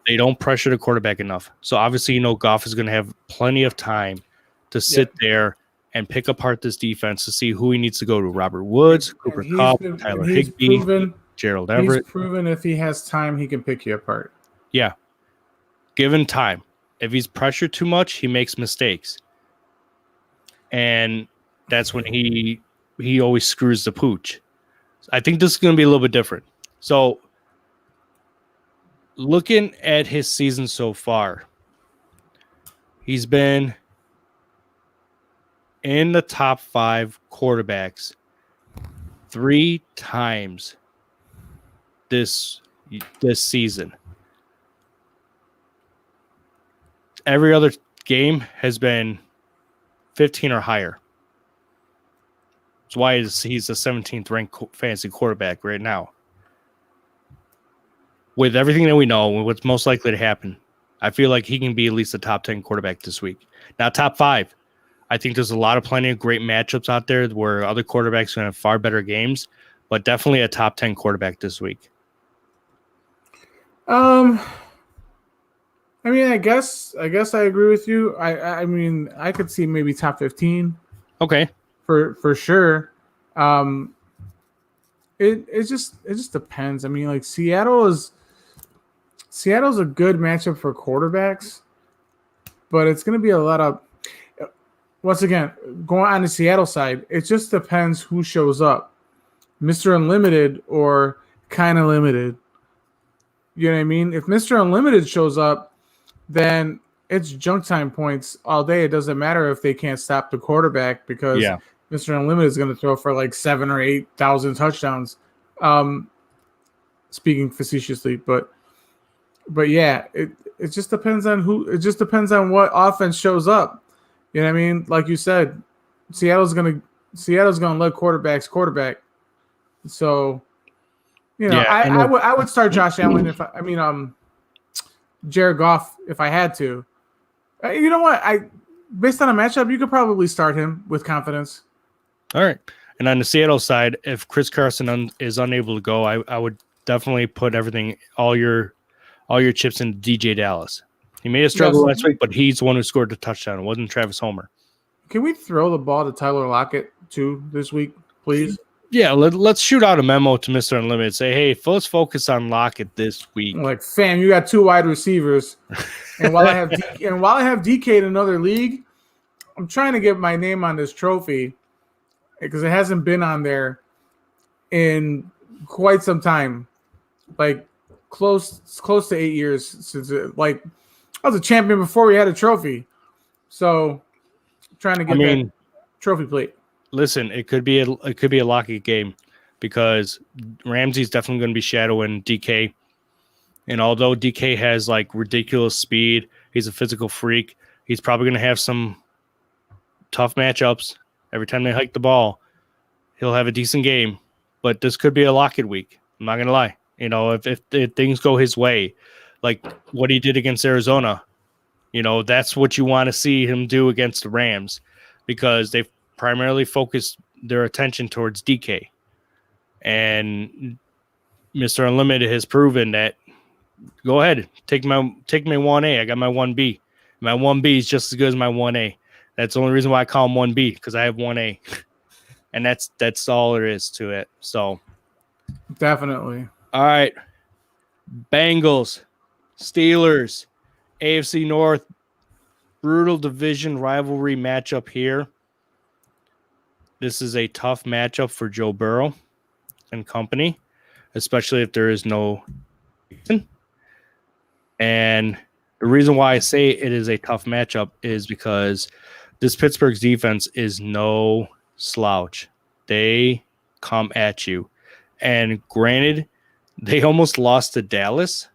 They don't pressure the quarterback enough. So obviously, Goff is going to have plenty of time to sit there and pick apart this defense to see who he needs to go to. Robert Woods, Cooper Kupp, Tyler Higbee, Gerald Everett. He's proven if he has time, he can pick you apart. Yeah. Given time. If he's pressured too much, he makes mistakes. And that's when he always screws the pooch. I think this is going to be a little bit different. So, looking at his season so far, he's been in the top 5 quarterbacks 3 times this season. Every other game has been 15 or higher. That's why he's the 17th ranked fantasy quarterback right now. With everything that we know, what's most likely to happen, I feel like he can be at least a top 10 quarterback this week. Now, top 5. I think there's plenty of great matchups out there where other quarterbacks can have far better games, but definitely a top 10 quarterback this week. I mean, I guess I agree with you. I mean, I could see maybe top 15. Okay. For sure. It just depends. I mean, like Seattle's a good matchup for quarterbacks, but it's going to be a lot of, once again, going on the Seattle side, it just depends who shows up. Mr. Unlimited or kind of limited. You know what I mean? If Mr. Unlimited shows up, then it's junk time points all day. It doesn't matter if they can't stop the quarterback because Mr. Unlimited is going to throw for like 7,000 or 8,000 touchdowns. Speaking facetiously, but yeah, it just depends on who. It just depends on what offense shows up. You know what I mean? Like you said, Seattle's gonna let quarterback. So, I would start Josh Allen Jared Goff if I had to. You know what? Based on a matchup, you could probably start him with confidence. All right. And on the Seattle side, if Chris Carson is unable to go, I would definitely put all your chips in DJ Dallas. He may have struggled last week, but he's the one who scored the touchdown. It wasn't Travis Homer. Can we throw the ball to Tyler Lockett too this week, please? Yeah, let's shoot out a memo to Mr. Unlimited. Say, hey, let's focus on Lockett this week. Like, fam, you got 2 wide receivers, and while I have DK in another league, I'm trying to get my name on this trophy because it hasn't been on there in quite some time, like close to 8 years since I was a champion before we had a trophy. So, trying to get that trophy plate. Listen, it could be a Lockett game because Ramsey's definitely going to be shadowing DK. And although DK has like ridiculous speed, he's a physical freak. He's probably going to have some tough matchups. Every time they hike the ball, he'll have a decent game. But this could be a Lockett week. I'm not going to lie. If things go his way, like what he did against Arizona, that's what you want to see him do against the Rams because they've primarily focused their attention towards DK. And Mr. Unlimited has proven that go ahead, take my 1A. I got my 1B. My 1B is just as good as my 1A. That's the only reason why I call him 1B because I have 1A. And that's all there is to it. So definitely. All right. Bengals, Steelers, AFC North, brutal division rivalry matchup here. This is a tough matchup for Joe Burrow and company, especially if there is no reason. And the reason why I say it is a tough matchup is because this Pittsburgh's defense is no slouch. They come at you. And granted, they almost lost to Dallas,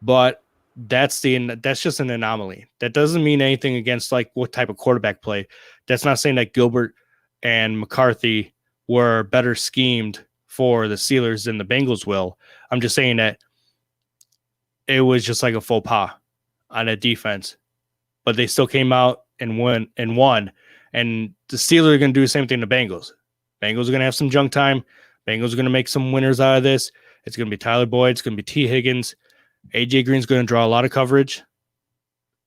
but that's just an anomaly. That doesn't mean anything against like what type of quarterback play. That's not saying that Gilbert and McCarthy were better schemed for the Steelers than the Bengals will. I'm just saying that it was just like a faux pas on a defense. But they still came out and won. And the Steelers are going to do the same thing to Bengals. Bengals are going to have some junk time. Bengals are going to make some winners out of this. It's going to be Tyler Boyd. It's going to be T. Higgins. AJ Green's going to draw a lot of coverage.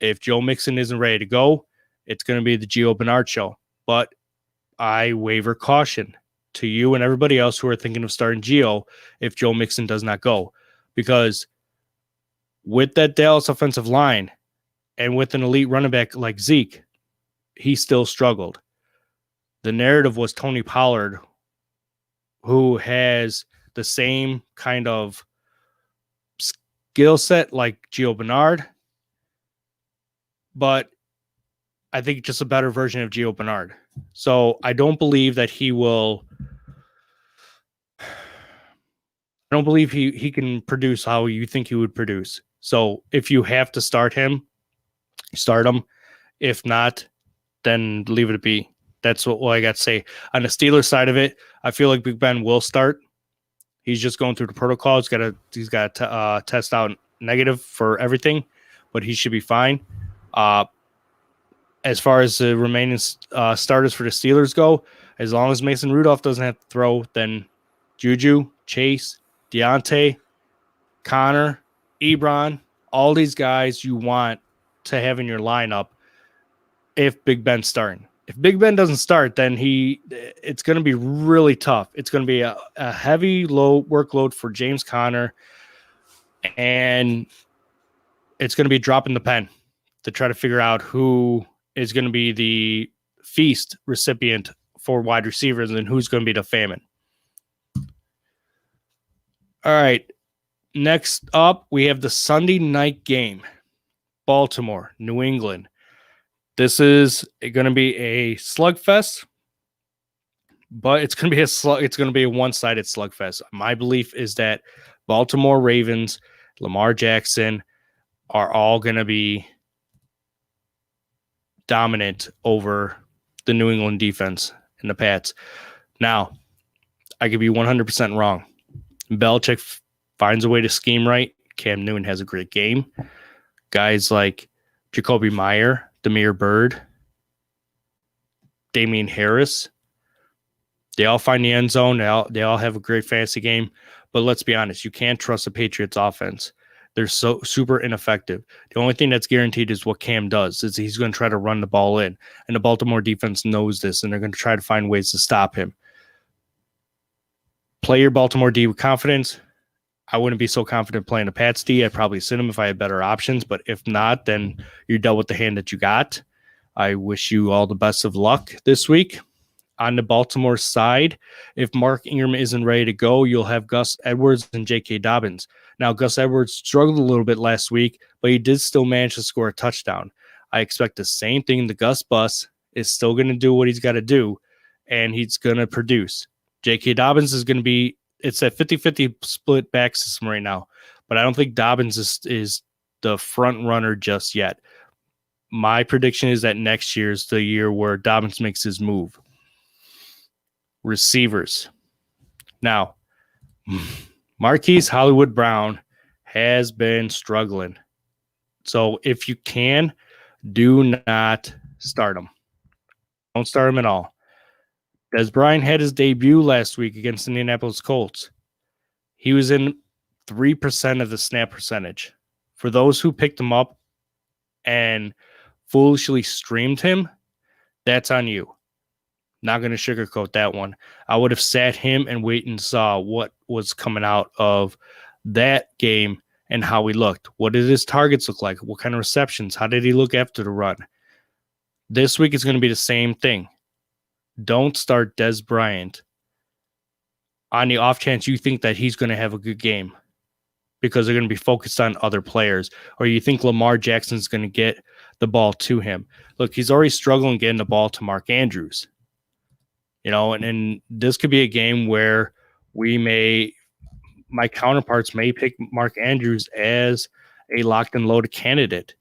If Joe Mixon isn't ready to go, it's going to be the Gio Bernard show. But I waiver caution to you and everybody else who are thinking of starting Gio if Joe Mixon does not go. Because with that Dallas offensive line and with an elite running back like Zeke, he still struggled. The narrative was Tony Pollard, who has the same kind of skill set like Gio Bernard, but I think just a better version of Gio Bernard. So I don't believe that he will. I don't believe he can produce how you think he would produce. So if you have to start him, start him. If not, then leave it be. That's what I got to say. On the Steelers side of it, I feel like Big Ben will start. He's just going through the protocol. He's got to test out negative for everything, but he should be fine. As far as the remaining starters for the Steelers go, as long as Mason Rudolph doesn't have to throw, then Juju, Chase, Deontay, Connor, Ebron, all these guys you want to have in your lineup if Big Ben's starting. If Big Ben doesn't start, then it's going to be really tough. It's going to be a heavy low workload for James Conner, and it's going to be dropping the pen to try to figure out who is going to be the feast recipient for wide receivers and who's going to be the famine. All right. Next up, we have the Sunday night game. Baltimore, New England. This is going to be a slugfest, but it's going to be it's going to be a one-sided slugfest. My belief is that Baltimore Ravens, Lamar Jackson are all going to be dominant over the New England defense and the Pats. Now, I could be 100% wrong. Belichick finds a way to scheme right. Cam Newton has a great game. Guys like Jacoby Meyer, Damiere Byrd, Damian Harris, they all find the end zone. They all have a great fantasy game. But let's be honest, you can't trust the Patriots offense. They're so super ineffective. The only thing that's guaranteed is what Cam does, is he's going to try to run the ball in. And the Baltimore defense knows this, and they're going to try to find ways to stop him. Play your Baltimore D with confidence. I wouldn't be so confident playing a Pats D. I'd probably sit him if I had better options. But if not, then you're dealt with the hand that you got. I wish you all the best of luck this week. On the Baltimore side, if Mark Ingram isn't ready to go, you'll have Gus Edwards and J.K. Dobbins. Now, Gus Edwards struggled a little bit last week, but he did still manage to score a touchdown. I expect the same thing. The Gus bus is still going to do what he's got to do, and he's going to produce. J.K. Dobbins is going to be, it's a 50-50 split back system right now, but I don't think Dobbins is the front runner just yet. My prediction is that next year is the year where Dobbins makes his move. Receivers. Now, Marquise Hollywood Brown has been struggling. So if you can, do not start him. Don't start him at all. Dez Bryant had his debut last week against the Indianapolis Colts. He was in 3% of the snap percentage. For those who picked him up and foolishly streamed him, that's on you. Not going to sugarcoat that one. I would have sat him and wait and saw what was coming out of that game and how he looked. What did his targets look like? What kind of receptions? How did he look after the run? This week is going to be the same thing. Don't start Dez Bryant on the off chance you think that he's going to have a good game because they're going to be focused on other players, or you think Lamar Jackson's going to get the ball to him. Look, he's already struggling getting the ball to Mark Andrews. You know, and this could be a game where my counterparts may pick Mark Andrews as a locked and loaded candidate.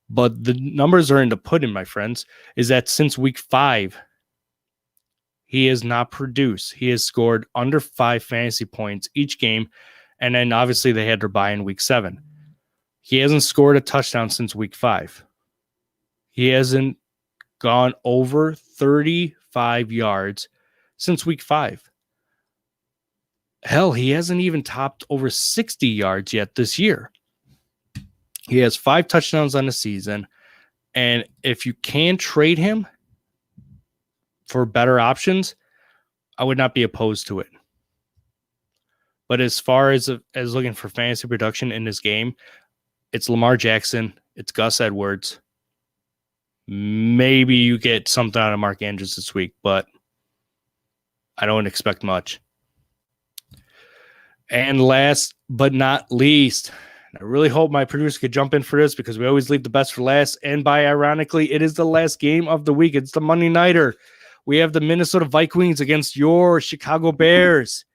But the numbers are in the pudding, my friends, is that since week 5, he has not produced. He has scored under 5 fantasy points each game. And then obviously they had their bye in week 7. He hasn't scored a touchdown since week 5. He hasn't gone over 35 yards since week 5. Hell, he hasn't even topped over 60 yards yet this year. He has 5 touchdowns on the season. And if you can trade him for better options, I would not be opposed to it. But as far as looking for fantasy production in this game, it's Lamar Jackson, it's Gus Edwards. Maybe you get something out of Mark Andrews this week, but I don't expect much. And last but not least, I really hope my producer could jump in for this because we always leave the best for last. And by ironically, it is the last game of the week. It's the Monday Nighter. We have the Minnesota Vikings against your Chicago Bears.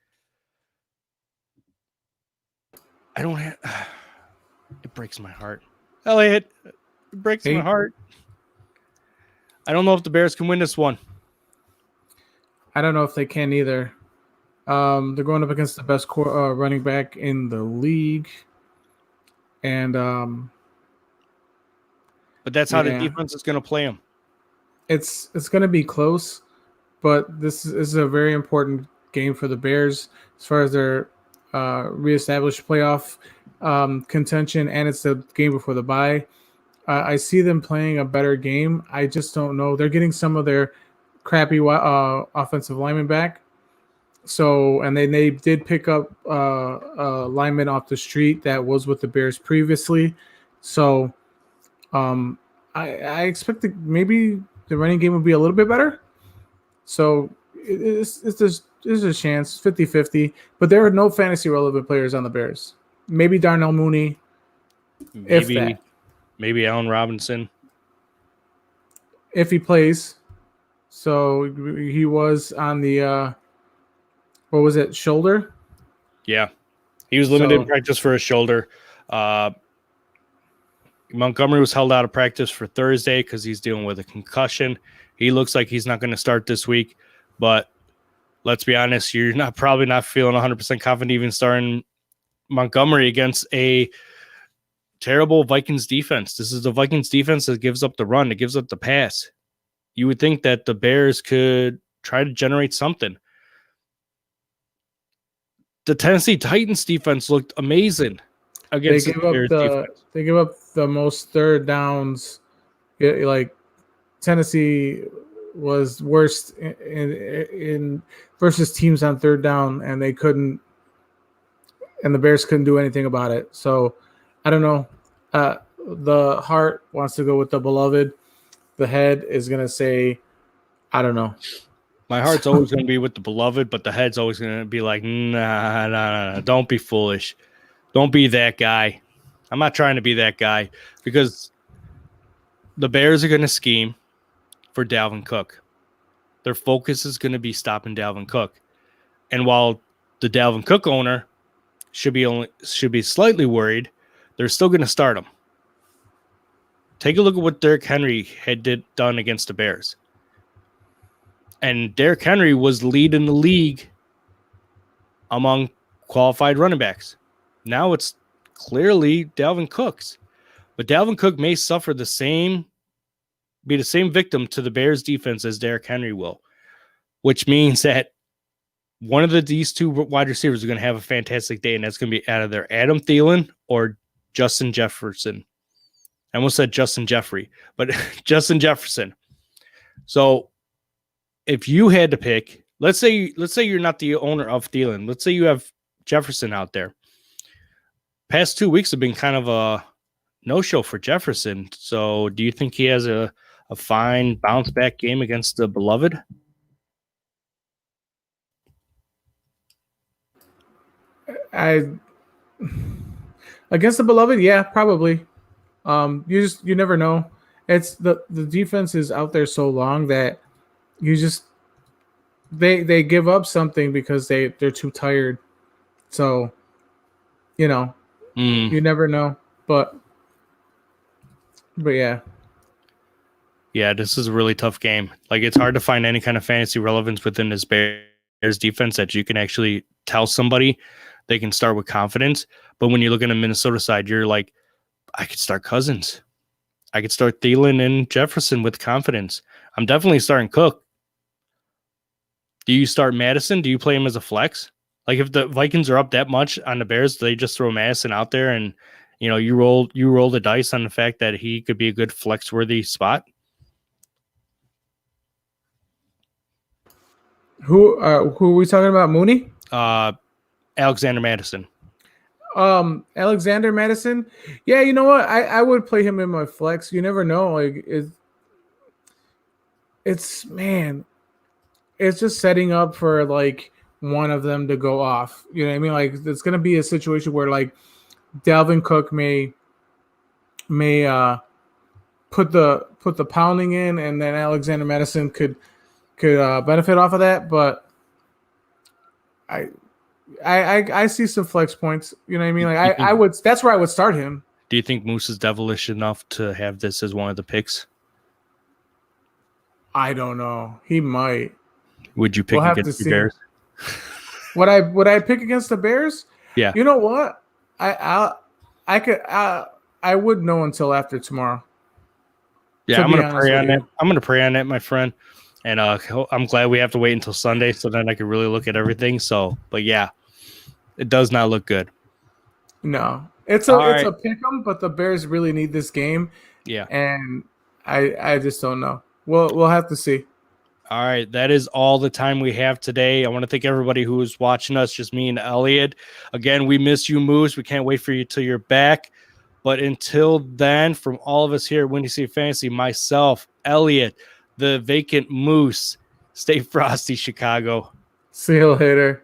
It breaks my heart. Elliot, it breaks my heart. I don't know if the Bears can win this one. I don't know if they can either. They're going up against the best running back in the league. And but that's how the defense is going to play them. It's going to be close, but this is a very important game for the Bears as far as their reestablished playoff contention, and it's the game before the bye. I see them playing a better game. I just don't know. They're getting some of their crappy offensive linemen back. So, and they did pick up a lineman off the street that was with the Bears previously. So, I expect that maybe the running game will be a little bit better. So, it's a chance, 50-50. But there are no fantasy relevant players on the Bears. Maybe Darnell Mooney, if that. Maybe Allen Robinson. If he plays. So, he was on the what was it, shoulder? Yeah. He was limited in practice for his shoulder. Montgomery was held out of practice for Thursday because he's dealing with a concussion. He looks like he's not going to start this week. But let's be honest, you're probably not feeling 100% confident even starting Montgomery against a terrible Vikings defense. This is the Vikings defense that gives up the run. It gives up the pass. You would think that the Bears could try to generate something. The Tennessee Titans defense looked amazing against the Bears defense. They give up the most third downs. Like Tennessee was worst in versus teams on third down, and they couldn't. And the Bears couldn't do anything about it. So I don't know. The heart wants to go with the beloved. The head is gonna say, I don't know. My heart's always going to be with the beloved, but the head's always going to be like, nah, don't be foolish. Don't be that guy. I'm not trying to be that guy because the Bears are going to scheme for Dalvin Cook. Their focus is going to be stopping Dalvin Cook. And while the Dalvin Cook owner should be slightly worried, they're still going to start him. Take a look at what Derrick Henry had done against the Bears. And Derrick Henry was leading the league among qualified running backs. Now it's clearly Dalvin Cook's. But Dalvin Cook may suffer be the same victim to the Bears defense as Derrick Henry will, which means that one of these two wide receivers are going to have a fantastic day, and that's going to be either Adam Thielen or Justin Jefferson. I almost said Justin Jeffrey, but Justin Jefferson. So if you had to pick, let's say you're not the owner of Thielen. Let's say you have Jefferson out there. Past 2 weeks have been kind of a no-show for Jefferson. So do you think he has a fine bounce-back game against the beloved? Against the beloved, yeah, probably. You never know. It's the defense is out there so long that you just they give up something because they're too tired. So, you never know. But yeah. Yeah, this is a really tough game. Like, it's hard to find any kind of fantasy relevance within this Bears defense that you can actually tell somebody they can start with confidence. But when you look at the Minnesota side, you're like, I could start Cousins. I could start Thielen and Jefferson with confidence. I'm definitely starting Cook. Do you start Madison? Do you play him as a flex? Like if the Vikings are up that much on the Bears, do they just throw Madison out there and you roll the dice on the fact that he could be a good flex worthy spot? Who are we talking about? Mooney? Alexander Madison. Alexander Madison. Yeah, you know what? I would play him in my flex. You never know. Like it's just setting up for like one of them to go off. You know what I mean? Like it's gonna be a situation where like Dalvin Cook may put the pounding in, and then Alexander Madison could benefit off of that. But I see some flex points. You know what I mean? Like I would. That's where I would start him. Do you think Moose is devilish enough to have this as one of the picks? I don't know. He might. Would you pick against the Bears? Would I pick against the Bears? Yeah. You know what? I would know until after tomorrow. Yeah, I'm gonna pray on that. I'm gonna pray on that, my friend. And I'm glad we have to wait until Sunday so then I can really look at everything. So, but yeah, it does not look good. No, it's a pick 'em, but the Bears really need this game. Yeah, and I just don't know. We'll have to see. All right, that is all the time we have today. I want to thank everybody who is watching us, just me and Elliot. Again, we miss you, Moose. We can't wait for you till you're back. But until then, from all of us here at Windy City Fantasy, myself, Elliot, the vacant Moose, stay frosty, Chicago. See you later.